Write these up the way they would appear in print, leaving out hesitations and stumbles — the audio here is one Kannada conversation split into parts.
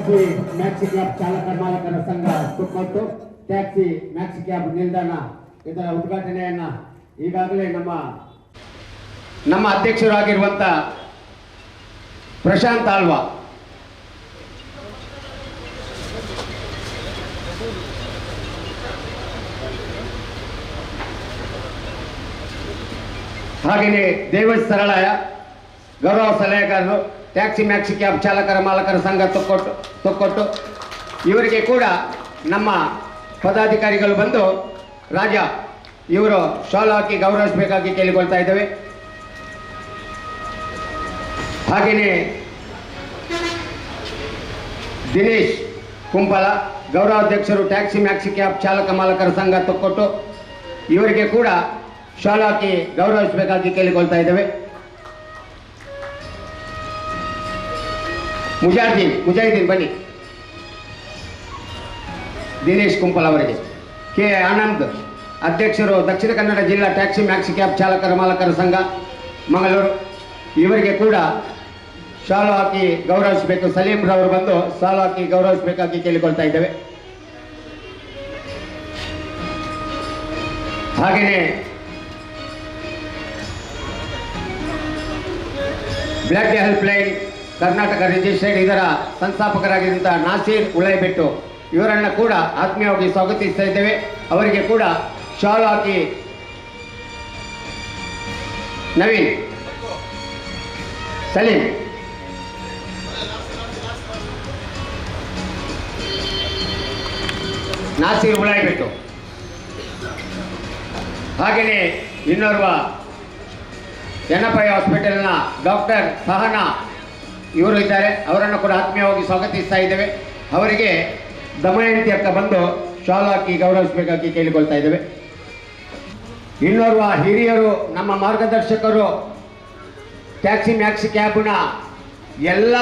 ಟ್ಯಾಕ್ಸಿ ಮ್ಯಾಕ್ಸಿ ಕ್ಯಾಬ್ ಚಾಲಕರ ಮಾಲಕರ ಸಂಘ ಕೊಟ್ಟು ಟ್ಯಾಕ್ಸಿ ಮ್ಯಾಕ್ಸಿ ಕ್ಯಾಬ್ ನಿಲ್ದಾಣ ಇದರ ಉದ್ಘಾಟನೆಯನ್ನ ಈಗಾಗಲೇ ನಮ್ಮ ಅಧ್ಯಕ್ಷರಾಗಿರುವಂತ ಪ್ರಶಾಂತ್ ಆಳ್ವಾ ಹಾಗೆಯೇ ದೇವಜ್ ಸರಳಾಯ ಗೌರವ ಸಲಹೆಗಾರರು ಟ್ಯಾಕ್ಸಿ ಮ್ಯಾಕ್ಸಿ ಕ್ಯಾಬ್ ಚಾಲಕರ ಮಾಲಕರ ಸಂಘ ತೊಕ್ಕೊಟ್ಟು ಇವರಿಗೆ ಕೂಡ ನಮ್ಮ ಪದಾಧಿಕಾರಿಗಳು ಬಂದು ರಾಜ ಇವರು ಶಾಲು ಹಾಕಿ ಗೌರವಿಸಬೇಕಾಗಿ ಕೇಳಿಕೊಳ್ತಾ ಇದ್ದೇವೆ. ಹಾಗೆಯೇ ದಿನೇಶ್ ಕುಂಪಲ ಗೌರವಾಧ್ಯಕ್ಷರು ಟ್ಯಾಕ್ಸಿ ಮ್ಯಾಕ್ಸಿ ಕ್ಯಾಬ್ ಚಾಲಕ ಮಾಲಕರ ಸಂಘ ತೊಕ್ಕೊಟ್ಟು ಇವರಿಗೆ ಕೂಡ ಶಾಲು ಹಾಕಿ ಗೌರವಿಸಬೇಕಾಗಿ ಕೇಳಿಕೊಳ್ತಾ ಇದ್ದೇವೆ. ಮುಜಾಹಿದೀನ್ ಬನ್ನಿ. ದಿನೇಶ್ ಕುಂಪಲ್ ಅವರಿಗೆ. ಕೆ ಆನಂದ್ ಅಧ್ಯಕ್ಷರು ದಕ್ಷಿಣ ಕನ್ನಡ ಜಿಲ್ಲಾ ಟ್ಯಾಕ್ಸಿ ಮ್ಯಾಕ್ಸಿ ಕ್ಯಾಬ್ ಚಾಲಕರ ಮಾಲಕರ ಸಂಘ ಮಂಗಳೂರು ಇವರಿಗೆ ಕೂಡ ಶಾಲು ಹಾಕಿ ಗೌರವಿಸಬೇಕು. ಸಲೀಂ ರವರು ಬಂದು ಶಾಲು ಹಾಕಿ ಗೌರವಿಸಬೇಕಾಗಿ ಕೇಳಿಕೊಳ್ತಾ ಇದ್ದೇವೆ. ಹಾಗೆಯೇ ಬ್ಲಡ್ ಹೆಲ್ಪ್ ಲೈನ್ ಕರ್ನಾಟಕ ರಿಜಿಸ್ಟ್ರೇಡ್ ಇದರ ಸಂಸ್ಥಾಪಕರಾಗಿದ್ದಂಥ ನಾಸೀರ್ ಉಳೈಬೆಟ್ಟು ಇವರನ್ನು ಕೂಡ ಆತ್ಮೀಯವಾಗಿ ಸ್ವಾಗತಿಸ್ತಾ ಇದ್ದೇವೆ. ಅವರಿಗೆ ಕೂಡ ಶಾಲು ಹಾಕಿ ನವೀನ್ ಸಲೀಂ ನಾಸೀರ್ ಉಳೈಬೆಟ್ಟು ಹಾಗೆಯೇ ಇನ್ನೋರ್ವ ಎನ್ಎಫ್ಐ ಹಾಸ್ಪಿಟಲ್ನ ಡಾಕ್ಟರ್ ಸಹನಾ ಇವರು ಇದ್ದಾರೆ. ಅವರನ್ನು ಕೂಡ ಆತ್ಮೀಯವಾಗಿ ಸ್ವಾಗತಿಸ್ತಾ ಇದ್ದೇವೆ. ಅವರಿಗೆ ದಮಯಂತಿ ಅಕ್ಕ ಬಂದು ಶಾಲು ಹಾಕಿ ಗೌರವಿಸಬೇಕಾಗಿ ಕೇಳಿಕೊಳ್ತಾ ಇದ್ದೇವೆ. ಇನ್ನೋರ್ವ ಹಿರಿಯರು ನಮ್ಮ ಮಾರ್ಗದರ್ಶಕರು ಟ್ಯಾಕ್ಸಿ ಮ್ಯಾಕ್ಸಿ ಕ್ಯಾಬ್ನ ಎಲ್ಲ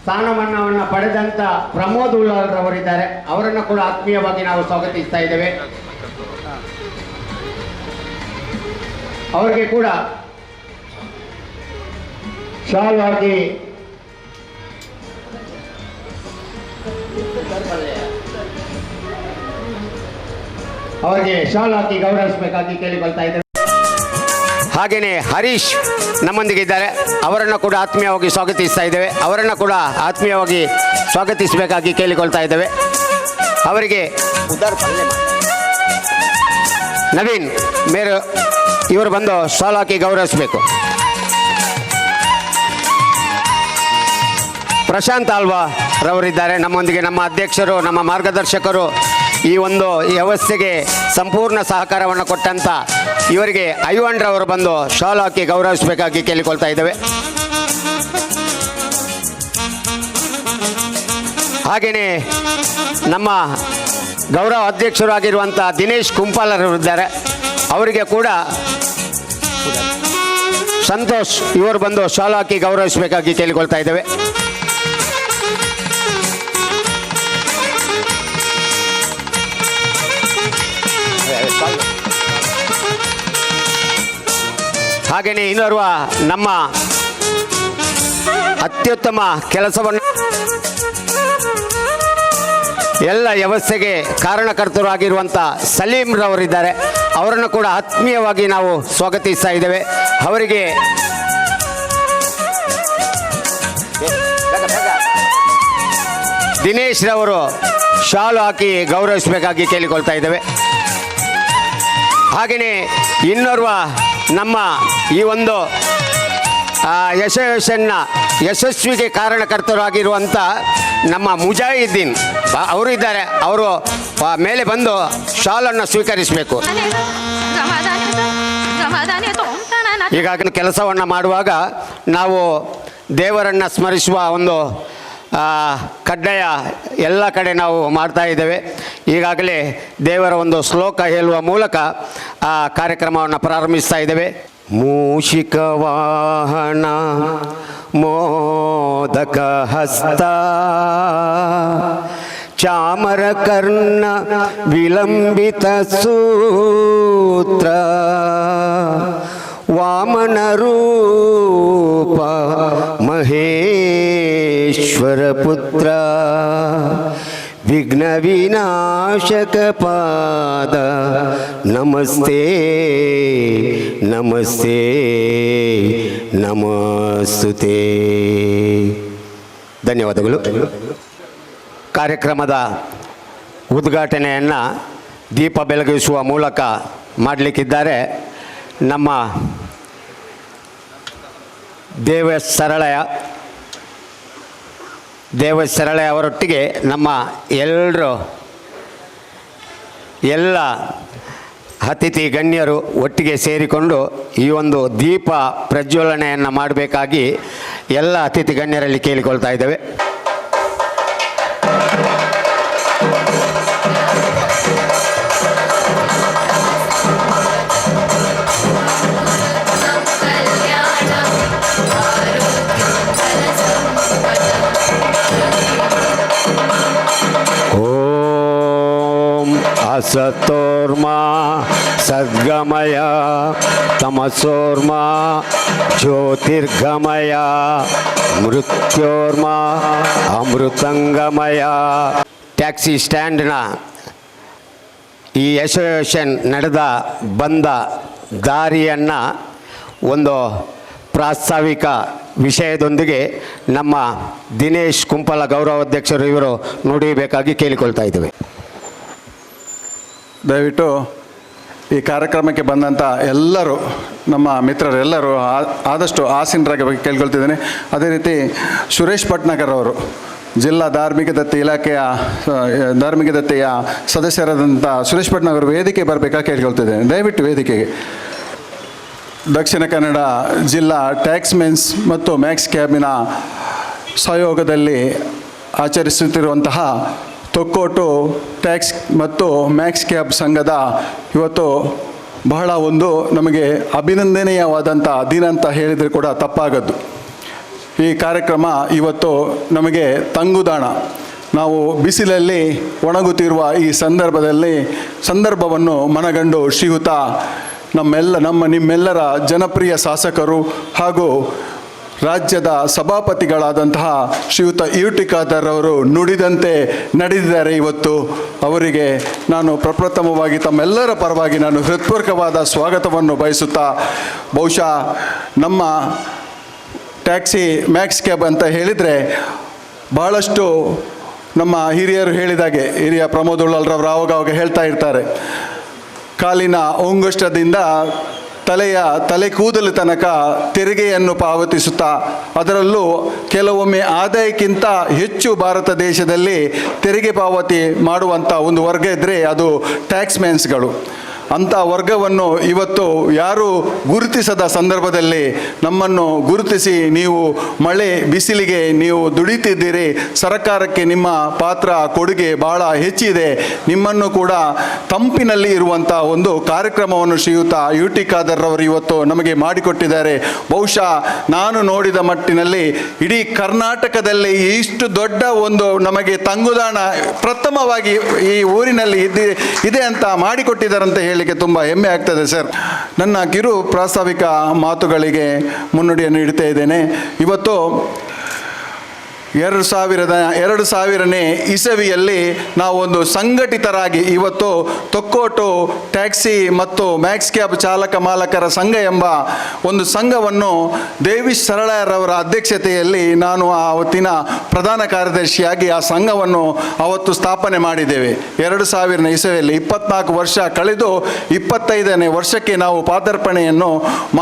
ಸ್ಥಾನಮಾನವನ್ನು ಪಡೆದಂಥ ಪ್ರಮೋದ್ ಉಳ್ಳಾಲ್ರವರಿದ್ದಾರೆ. ಅವರನ್ನು ಕೂಡ ಆತ್ಮೀಯವಾಗಿ ನಾವು ಸ್ವಾಗತಿಸ್ತಾ ಇದ್ದೇವೆ. ಅವರಿಗೆ ಕೂಡ ಶಾಲು ಹಾಕಿ ಗೌರವಿಸಬೇಕಾಗಿ ಕೇಳಿಕೊಳ್ತಾ ಇದ್ದೇವೆ. ಹಾಗೆಯೇ ಹರೀಶ್ ನಮ್ಮೊಂದಿಗೆ ಇದ್ದಾರೆ. ಅವರನ್ನು ಕೂಡ ಆತ್ಮೀಯವಾಗಿ ಸ್ವಾಗತಿಸ್ತಾ ಇದ್ದೇವೆ. ಅವರನ್ನು ಕೂಡ ಆತ್ಮೀಯವಾಗಿ ಸ್ವಾಗತಿಸಬೇಕಾಗಿ ಕೇಳಿಕೊಳ್ತಾ ಇದ್ದೇವೆ. ಅವರಿಗೆ ನವೀನ್ ಮೇರು ಇವರು ಬಂದು ಶಾಲು ಹಾಕಿ ಗೌರವಿಸಬೇಕು. ಪ್ರಶಾಂತ್ ಆಳ್ವಾ ರವರಿದ್ದಾರೆ ನಮ್ಮೊಂದಿಗೆ. ನಮ್ಮ ಅಧ್ಯಕ್ಷರು, ನಮ್ಮ ಮಾರ್ಗದರ್ಶಕರು, ಈ ವ್ಯವಸ್ಥೆಗೆ ಸಂಪೂರ್ಣ ಸಹಕಾರವನ್ನು ಕೊಟ್ಟಂಥ ಇವರಿಗೆ ಐವನ್ರವರು ಬಂದು ಶಾಲು ಹಾಕಿ ಗೌರವಿಸಬೇಕಾಗಿ ಕೇಳಿಕೊಳ್ತಾ ಇದ್ದೇವೆ. ಹಾಗೆಯೇ ನಮ್ಮ ಗೌರವ ಅಧ್ಯಕ್ಷರು ಆಗಿರುವಂಥ ದಿನೇಶ್ ಕುಂಪಾಲರವರಿದ್ದಾರೆ. ಅವರಿಗೆ ಕೂಡ ಸಂತೋಷ್ ಇವರು ಬಂದು ಶಾಲು ಹಾಕಿ ಗೌರವಿಸಬೇಕಾಗಿ ಕೇಳಿಕೊಳ್ತಾ ಇದ್ದೇವೆ. ಹಾಗೆಯೇ ಇನ್ನೋರ್ವ ನಮ್ಮ ಅತ್ಯುತ್ತಮ ಕೆಲಸವನ್ನು ಎಲ್ಲ ವ್ಯವಸ್ಥೆಗೆ ಕಾರಣಕರ್ತರು ಆಗಿರುವಂಥ ಸಲೀಂ ರವರಿದ್ದಾರೆ. ಅವರನ್ನು ಕೂಡ ಆತ್ಮೀಯವಾಗಿ ನಾವು ಸ್ವಾಗತಿಸ್ತಾ ಇದ್ದೇವೆ. ಅವರಿಗೆ ದಿನೇಶ್ ರವರು ಶಾಲು ಹಾಕಿ ಗೌರವಿಸಬೇಕಾಗಿ ಕೇಳಿಕೊಳ್ತಾ ಇದ್ದೇವೆ. ಹಾಗೆಯೇ ಇನ್ನೋರ್ವ ನಮ್ಮ ಈ ಯಶಸ್ವಿಗೆ ಕಾರಣಕರ್ತರಾಗಿರುವಂಥ ನಮ್ಮ ಮುಜಾಹಿದ್ದೀನ್ ಅವರು ಇದ್ದಾರೆ. ಅವರು ಮೇಲೆ ಬಂದು ಶಾಲನ್ನು ಸ್ವೀಕರಿಸಬೇಕು. ಈಗಾಗಲೇ ಕೆಲಸವನ್ನು ಮಾಡುವಾಗ ನಾವು ದೇವರನ್ನು ಸ್ಮರಿಸುವ ಕಡ್ಡಾಯ ಎಲ್ಲ ಕಡೆ ನಾವು ಮಾಡ್ತಾ ಇದ್ದೇವೆ. ಈಗಾಗಲೇ ದೇವರ ಶ್ಲೋಕ ಹೇಳುವ ಮೂಲಕ ಆ ಕಾರ್ಯಕ್ರಮವನ್ನು ಪ್ರಾರಂಭಿಸ್ತಾ ಇದ್ದೇವೆ. ಮೂಷಿಕ ವಾಹನ ಮೋದಕ ಹಸ್ತ ಚಾಮರ ಕರ್ಣ ವಿಲಂಬಿತ ಸೂತ್ರ ವಾಮನ ರೂಪ ಮಹೇಶ್ವರ ವಿಘ್ನೇಶ್ವರ ಪುತ್ರ ವಿಘ್ನ ವಿನಾಶಕ ಪಾದ ನಮಸ್ತೆ ನಮಸ್ತೆ ನಮಸ್ತುತೆ. ಧನ್ಯವಾದಗಳು. ಕಾರ್ಯಕ್ರಮದ ಉದ್ಘಾಟನೆಯನ್ನು ದೀಪ ಬೆಳಗಿಸುವ ಮೂಲಕ ಮಾಡಲಿಕ್ಕಿದ್ದಾರೆ ನಮ್ಮ ದೇವಸರಳಯ ಅವರೊಟ್ಟಿಗೆ ನಮ್ಮ ಎಲ್ಲ ಅತಿಥಿ ಗಣ್ಯರು ಒಟ್ಟಿಗೆ ಸೇರಿಕೊಂಡು ಈ ಒಂದು ದೀಪ ಪ್ರಜ್ವಲನೆಯನ್ನು ಮಾಡಬೇಕಾಗಿ ಎಲ್ಲ ಅತಿಥಿ ಗಣ್ಯರಲ್ಲಿ ಕೇಳಿಕೊಳ್ತಾ ಇದ್ದೇವೆ. ಸತೋರ್ಮಾ ಸದ್ಗಮಯ ತಮಸೋರ್ಮಾ ಜ್ಯೋತಿರ್ಗಮಯ ಮೃತ್ಯೋರ್ಮಾ ಅಮೃತಂಗಮಯ. ಟ್ಯಾಕ್ಸಿ ಸ್ಟ್ಯಾಂಡ್ನ ಈ ಅಸೋಸಿಯೇಷನ್ ಬಂದ ದಾರಿಯನ್ನು ಒಂದು ಪ್ರಾಸ್ತಾವಿಕ ವಿಷಯದೊಂದಿಗೆ ನಮ್ಮ ದಿನೇಶ್ ಕುಂಪಲ ಗೌರವಾಧ್ಯಕ್ಷರು ಇವರು ನುಡಿಯಬೇಕಾಗಿ ಕೇಳಿಕೊಳ್ತಾ ಇದ್ದೇವೆ. ದಯವಿಟ್ಟು ಈ ಕಾರ್ಯಕ್ರಮಕ್ಕೆ ಬಂದಂಥ ಎಲ್ಲರೂ ನಮ್ಮ ಮಿತ್ರರೆಲ್ಲರೂ ಆದಷ್ಟು ಆಸೀನರಾಗಿ ಬಗ್ಗೆ ಕೇಳ್ಕೊಳ್ತಿದ್ದೇನೆ. ಅದೇ ರೀತಿ ಸುರೇಶ್ ಭಟ್ನಾಗರ್ ಅವರು ಜಿಲ್ಲಾ ಧಾರ್ಮಿಕ ದತ್ತೆಯ ಸದಸ್ಯರಾದಂಥ ಸುರೇಶ್ ಭಟ್ನಾಗರ್ ವೇದಿಕೆ ಬರಬೇಕಾಗಿ ಕೇಳ್ಕೊಳ್ತಿದ್ದೇನೆ. ದಯವಿಟ್ಟು ವೇದಿಕೆಗೆ. ದಕ್ಷಿಣ ಕನ್ನಡ ಜಿಲ್ಲಾ ಟ್ಯಾಕ್ಸ್ ಮೆನ್ಸ್ ಮತ್ತು ಮ್ಯಾಕ್ಸ್ ಕ್ಯಾಬಿನ ಸಹಯೋಗದಲ್ಲಿ ಆಚರಿಸುತ್ತಿರುವಂತಹ ತೊಕ್ಕೋಟು ಟ್ಯಾಕ್ಸ್ ಮತ್ತು ಮ್ಯಾಕ್ಸ್ ಕ್ಯಾಬ್ ಸಂಘದ ಇವತ್ತು ಬಹಳ ಒಂದು ನಮಗೆ ಅಭಿನಂದನೀಯವಾದಂಥ ದಿನ ಅಂತ ಹೇಳಿದರೆ ಕೂಡ ತಪ್ಪಾಗದ್ದು. ಈ ಕಾರ್ಯಕ್ರಮ ಇವತ್ತು ನಮಗೆ ತಂಗುದಾಣ. ನಾವು ಬಿಸಿಲಲ್ಲಿ ಒಣಗುತ್ತಿರುವ ಈ ಸಂದರ್ಭವನ್ನು ಮನಗಂಡು ಶ್ರೀಯುತ ನಿಮ್ಮೆಲ್ಲರ ಜನಪ್ರಿಯ ಶಾಸಕರು ಹಾಗೂ ರಾಜ್ಯದ ಸಭಾಪತಿಗಳಾದಂತಹ ಶ್ರೀಯುತ ಯುಟಿ ಖಾದರ್ ಅವರು ನುಡಿದಂತೆ ನಡೆದಿದ್ದಾರೆ. ಇವತ್ತು ಅವರಿಗೆ ನಾನು ಪ್ರಪ್ರಥಮವಾಗಿ ತಮ್ಮೆಲ್ಲರ ಪರವಾಗಿ ನಾನು ಹೃತ್ಪೂರ್ವಕವಾದ ಸ್ವಾಗತವನ್ನು ಬಯಸುತ್ತಾ, ಬಹುಶಃ ನಮ್ಮ ಟ್ಯಾಕ್ಸಿ ಮ್ಯಾಕ್ಸ್ ಕ್ಯಾಬ್ ಅಂತ ಹೇಳಿದರೆ ಬಹಳಷ್ಟು ನಮ್ಮ ಹಿರಿಯರು ಹೇಳಿದಾಗೆ, ಹಿರಿಯ ಪ್ರಮೋದ್ ಉಳ್ಳಲ್ರವರು ಆವಾಗ ಹೇಳ್ತಾ ಇರ್ತಾರೆ, ಕಾಲಿನ ಅಂಗುಷ್ಟದಿಂದ ತಲೆ ಕೂದಲು ತನಕ ತೆರಿಗೆಯನ್ನು ಪಾವತಿಸುತ್ತಾ, ಅದರಲ್ಲೂ ಕೆಲವೊಮ್ಮೆ ಆದಾಯಕ್ಕಿಂತ ಹೆಚ್ಚು ಭಾರತ ದೇಶದಲ್ಲಿ ತೆರಿಗೆ ಪಾವತಿ ಮಾಡುವಂಥ ಒಂದು ವರ್ಗ ಇದ್ದರೆ ಅದು ಟ್ಯಾಕ್ಸ್ ಮ್ಯಾನ್ಸ್ಗಳು. ಅಂಥ ವರ್ಗವನ್ನು ಇವತ್ತು ಯಾರು ಗುರುತಿಸದ ಸಂದರ್ಭದಲ್ಲಿ ನಮ್ಮನ್ನು ಗುರುತಿಸಿ ನೀವು ಮಳೆ ಬಿಸಿಲಿಗೆ ನೀವು ದುಡಿತಿದ್ದೀರಿ, ಸರ್ಕಾರಕ್ಕೆ ನಿಮ್ಮ ಪಾತ್ರ ಕೊಡುಗೆ ಭಾಳ ಹೆಚ್ಚಿದೆ, ನಿಮ್ಮನ್ನು ಕೂಡ ತಂಪಿನಲ್ಲಿ ಇರುವಂಥ ಒಂದು ಕಾರ್ಯಕ್ರಮವನ್ನು ಶ್ರೀಯುತ ಯುಟಿ ಖಾದರ್ ಅವರು ಇವತ್ತು ನಮಗೆ ಮಾಡಿಕೊಟ್ಟಿದ್ದಾರೆ. ಬಹುಶಃ ನಾನು ನೋಡಿದ ಮಟ್ಟಿನಲ್ಲಿ ಇಡೀ ಕರ್ನಾಟಕದಲ್ಲಿ ಇಷ್ಟು ದೊಡ್ಡ ಒಂದು ನಮಗೆ ತಂಗುದಾಣ ಪ್ರಥಮವಾಗಿ ಈ ಊರಿನಲ್ಲಿ ಇದೆ ಅಂತ ಮಾಡಿಕೊಟ್ಟಿದ್ದಾರಂತ ಹೇಳಲಿಕ್ಕೆ ತುಂಬ ಹೆಮ್ಮೆ ಆಗ್ತದೆ ಸರ್. ನನ್ನ ಕಿರು ಪ್ರಾಸ್ತಾವಿಕ ಮಾತುಗಳಿಗೆ ಮುನ್ನುಡಿಯನ್ನು ಇಡ್ತಾ ಇದ್ದೇನೆ. ಇವತ್ತು 2000ನೇ ಇಸವಿಯಲ್ಲಿ ನಾವು ಒಂದು ಸಂಘಟಿತರಾಗಿ ಇವತ್ತು ತೊಕ್ಕೋಟು ಟ್ಯಾಕ್ಸಿ ಮತ್ತು ಮ್ಯಾಕ್ಸ್ ಕ್ಯಾಬ್ ಚಾಲಕ ಮಾಲಕರ ಸಂಘ ಎಂಬ ಒಂದು ಸಂಘವನ್ನು ದೇವಿಶ್ ಸರಳರವರ ಅಧ್ಯಕ್ಷತೆಯಲ್ಲಿ ನಾನು ಆವತ್ತಿನ ಪ್ರಧಾನ ಕಾರ್ಯದರ್ಶಿಯಾಗಿ ಆ ಸಂಘವನ್ನು ಅವತ್ತು ಸ್ಥಾಪನೆ ಮಾಡಿದ್ದೇವೆ. 2000ನೇ ಇಸವಿಯಲ್ಲಿ 24 ವರ್ಷ ಕಳೆದು 25ನೇ ವರ್ಷಕ್ಕೆ ನಾವು ಪಾದಾರ್ಪಣೆಯನ್ನು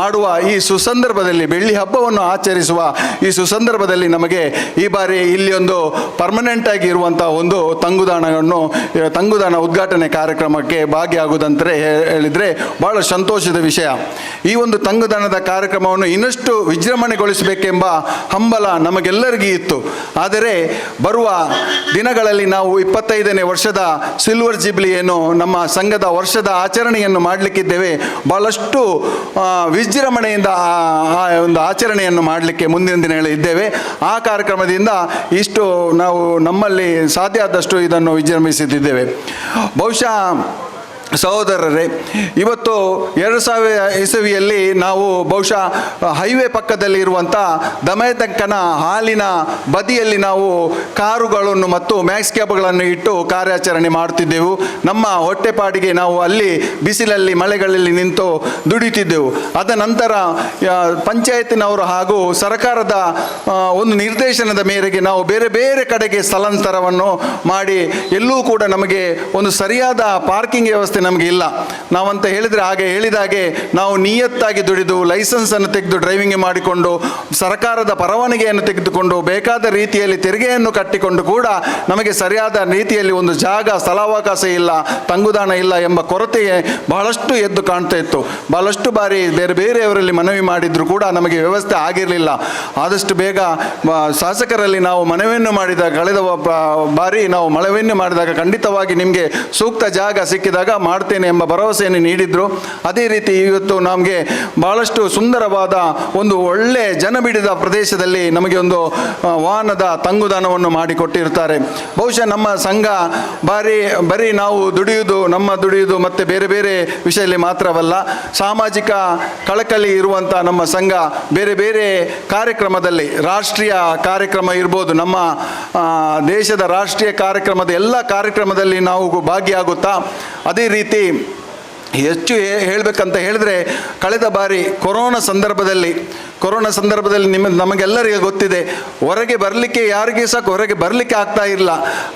ಮಾಡುವ ಈ ಸುಸಂದರ್ಭದಲ್ಲಿ, ಬೆಳ್ಳಿ ಹಬ್ಬವನ್ನು ಆಚರಿಸುವ ಈ ಸುಸಂದರ್ಭದಲ್ಲಿ ನಮಗೆ ಈ ಬಾರಿ ಇಲ್ಲಿ ಒಂದು ಪರ್ಮನೆಂಟ್ ಆಗಿ ಇರುವಂಥ ಒಂದು ತಂಗುದಾಣ ಉದ್ಘಾಟನೆ ಕಾರ್ಯಕ್ರಮಕ್ಕೆ ಭಾಗಿಯಾಗುವುದಂತ ಹೇಳಿದರೆ ಬಹಳ ಸಂತೋಷದ ವಿಷಯ. ಈ ಒಂದು ತಂಗುದಾಣದ ಕಾರ್ಯಕ್ರಮವನ್ನು ಇನ್ನಷ್ಟು ವಿಜೃಂಭಣೆಗೊಳಿಸಬೇಕೆಂಬ ಹಂಬಲ ನಮಗೆಲ್ಲರಿಗೂ ಇತ್ತು. ಆದರೆ ಬರುವ ದಿನಗಳಲ್ಲಿ ನಾವು 25ನೇ ವರ್ಷದ ಸಿಲ್ವರ್ ಜುಬ್ಲಿಯನ್ನು ನಮ್ಮ ಸಂಘದ ವರ್ಷದ ಆಚರಣೆಯನ್ನು ಮಾಡಲಿಕ್ಕಿದ್ದೇವೆ. ಬಹಳಷ್ಟು ವಿಜೃಂಭಣೆಯಿಂದ ಆ ಒಂದು ಆಚರಣೆಯನ್ನು ಮಾಡಲಿಕ್ಕೆ ಮುಂದಿನ ದಿನಗಳಲ್ಲಿ ಇದ್ದೇವೆ. ಆ ಕಾರ್ಯಕ್ರಮದಿಂದ ಇಷ್ಟು ನಾವು ನಮ್ಮಲ್ಲಿ ಸಾಧ್ಯ ಆದಷ್ಟು ಇದನ್ನು ವಿಜೃಂಭಿಸುತ್ತಿದ್ದೇವೆ. ಬಹುಶಃ ಸಹೋದರರೇ, ಇವತ್ತು 2000 ಇಸವಿಯಲ್ಲಿ ನಾವು ಬಹುಶಃ ಹೈವೇ ಪಕ್ಕದಲ್ಲಿ ಇರುವಂಥ ದಮಯತಕ್ಕನ ಹಾಲಿನ ಬದಿಯಲ್ಲಿ ನಾವು ಕಾರುಗಳನ್ನು ಮತ್ತು ಮ್ಯಾಕ್ಸ್ ಕ್ಯಾಬ್ಗಳನ್ನು ಇಟ್ಟು ಕಾರ್ಯಾಚರಣೆ ಮಾಡುತ್ತಿದ್ದೆವು. ನಮ್ಮ ಹೊಟ್ಟೆಪಾಡಿಗೆ ನಾವು ಅಲ್ಲಿ ಬಿಸಿಲಲ್ಲಿ ಮಳೆಗಳಲ್ಲಿ ನಿಂತು ದುಡಿತಿದ್ದೆವು. ಅದ ನಂತರ ಪಂಚಾಯತಿನವರು ಹಾಗೂ ಸರ್ಕಾರದ ಒಂದು ನಿರ್ದೇಶನದ ಮೇರೆಗೆ ನಾವು ಬೇರೆ ಬೇರೆ ಕಡೆಗೆ ಸ್ಥಳಾಂತರವನ್ನು ಮಾಡಿ ಎಲ್ಲೂ ಕೂಡ ನಮಗೆ ಒಂದು ಸರಿಯಾದ ಪಾರ್ಕಿಂಗ್ ವ್ಯವಸ್ಥೆ ನಮಗೆ ಇಲ್ಲ. ನಾವಂತ ಹೇಳಿದರೆ ಹಾಗೆ ಹೇಳಿದಾಗೆ ನಾವು ನಿಯತ್ತಾಗಿ ದುಡಿದು ಲೈಸೆನ್ಸನ್ನು ತೆಗೆದು ಡ್ರೈವಿಂಗ್ ಮಾಡಿಕೊಂಡು ಸರ್ಕಾರದ ಪರವಾನಗಿಯನ್ನು ತೆಗೆದುಕೊಂಡು ಬೇಕಾದ ರೀತಿಯಲ್ಲಿ ತೆರಿಗೆಯನ್ನು ಕಟ್ಟಿಕೊಂಡು ಕೂಡ ನಮಗೆ ಸರಿಯಾದ ರೀತಿಯಲ್ಲಿ ಒಂದು ಜಾಗ ಸ್ಥಳಾವಕಾಶ ಇಲ್ಲ, ತಂಗುದಾಣ ಇಲ್ಲ ಎಂಬ ಕೊರತೆ ಬಹಳಷ್ಟು ಎದ್ದು ಕಾಣ್ತಾ ಇತ್ತು. ಬಹಳಷ್ಟು ಬಾರಿ ಬೇರೆ ಬೇರೆಯವರಲ್ಲಿ ಮನವಿ ಮಾಡಿದರೂ ಕೂಡ ನಮಗೆ ವ್ಯವಸ್ಥೆ ಆಗಿರಲಿಲ್ಲ. ಆದಷ್ಟು ಬೇಗ ಶಾಸಕರಲ್ಲಿ ನಾವು ಮನವಿಯನ್ನು ಮಾಡಿದಾಗ, ಕಳೆದ ಬಾರಿ ನಾವು ಮನವಿಯನ್ನು ಮಾಡಿದಾಗ ಖಂಡಿತವಾಗಿ ನಿಮಗೆ ಸೂಕ್ತ ಜಾಗ ಸಿಕ್ಕಿದಾಗ ಮಾಡ್ತೇನೆ ಎಂಬ ಭರವಸೆಯನ್ನು ನೀಡಿದ್ರು. ಅದೇ ರೀತಿ ಇವತ್ತು ನಮಗೆ ಬಹಳಷ್ಟು ಸುಂದರವಾದ ಒಂದು ಒಳ್ಳೆ ಜನಬಿಡಿದ ಪ್ರದೇಶದಲ್ಲಿ ನಮಗೆ ಒಂದು ವಾಹನದ ತಂಗುದಾಣವನ್ನು ಮಾಡಿಕೊಟ್ಟಿರ್ತಾರೆ. ಬಹುಶಃ ನಮ್ಮ ಸಂಘ ಬರೀ ನಾವು ದುಡಿಯುವುದು ಮತ್ತು ಬೇರೆ ಬೇರೆ ವಿಷಯದಲ್ಲಿ ಮಾತ್ರವಲ್ಲ, ಸಾಮಾಜಿಕ ಕಳಕಳಿ ಇರುವಂಥ ನಮ್ಮ ಸಂಘ ಬೇರೆ ಬೇರೆ ಕಾರ್ಯಕ್ರಮದಲ್ಲಿ, ರಾಷ್ಟ್ರೀಯ ಕಾರ್ಯಕ್ರಮ ಇರ್ಬೋದು, ನಮ್ಮ ದೇಶದ ರಾಷ್ಟ್ರೀಯ ಕಾರ್ಯಕ್ರಮದ ಎಲ್ಲ ಕಾರ್ಯಕ್ರಮದಲ್ಲಿ ನಾವು ಭಾಗಿಯಾಗುತ್ತಾ, ಅದೇ ರೀತಿ ಹೆಚ್ಚು ಹೇಳಬೇಕಂತ ಹೇಳಿದ್ರೆ ಕಳೆದ ಬಾರಿ ಕೊರೋನಾ ಸಂದರ್ಭದಲ್ಲಿ ನಮಗೆಲ್ಲರಿಗೆ ಗೊತ್ತಿದೆ, ಹೊರಗೆ ಬರಲಿಕ್ಕೆ ಯಾರಿಗೆ ಸಾಕು ಹೊರಗೆ ಬರಲಿಕ್ಕೆ ಆಗ್ತಾ ಇಲ್ಲ.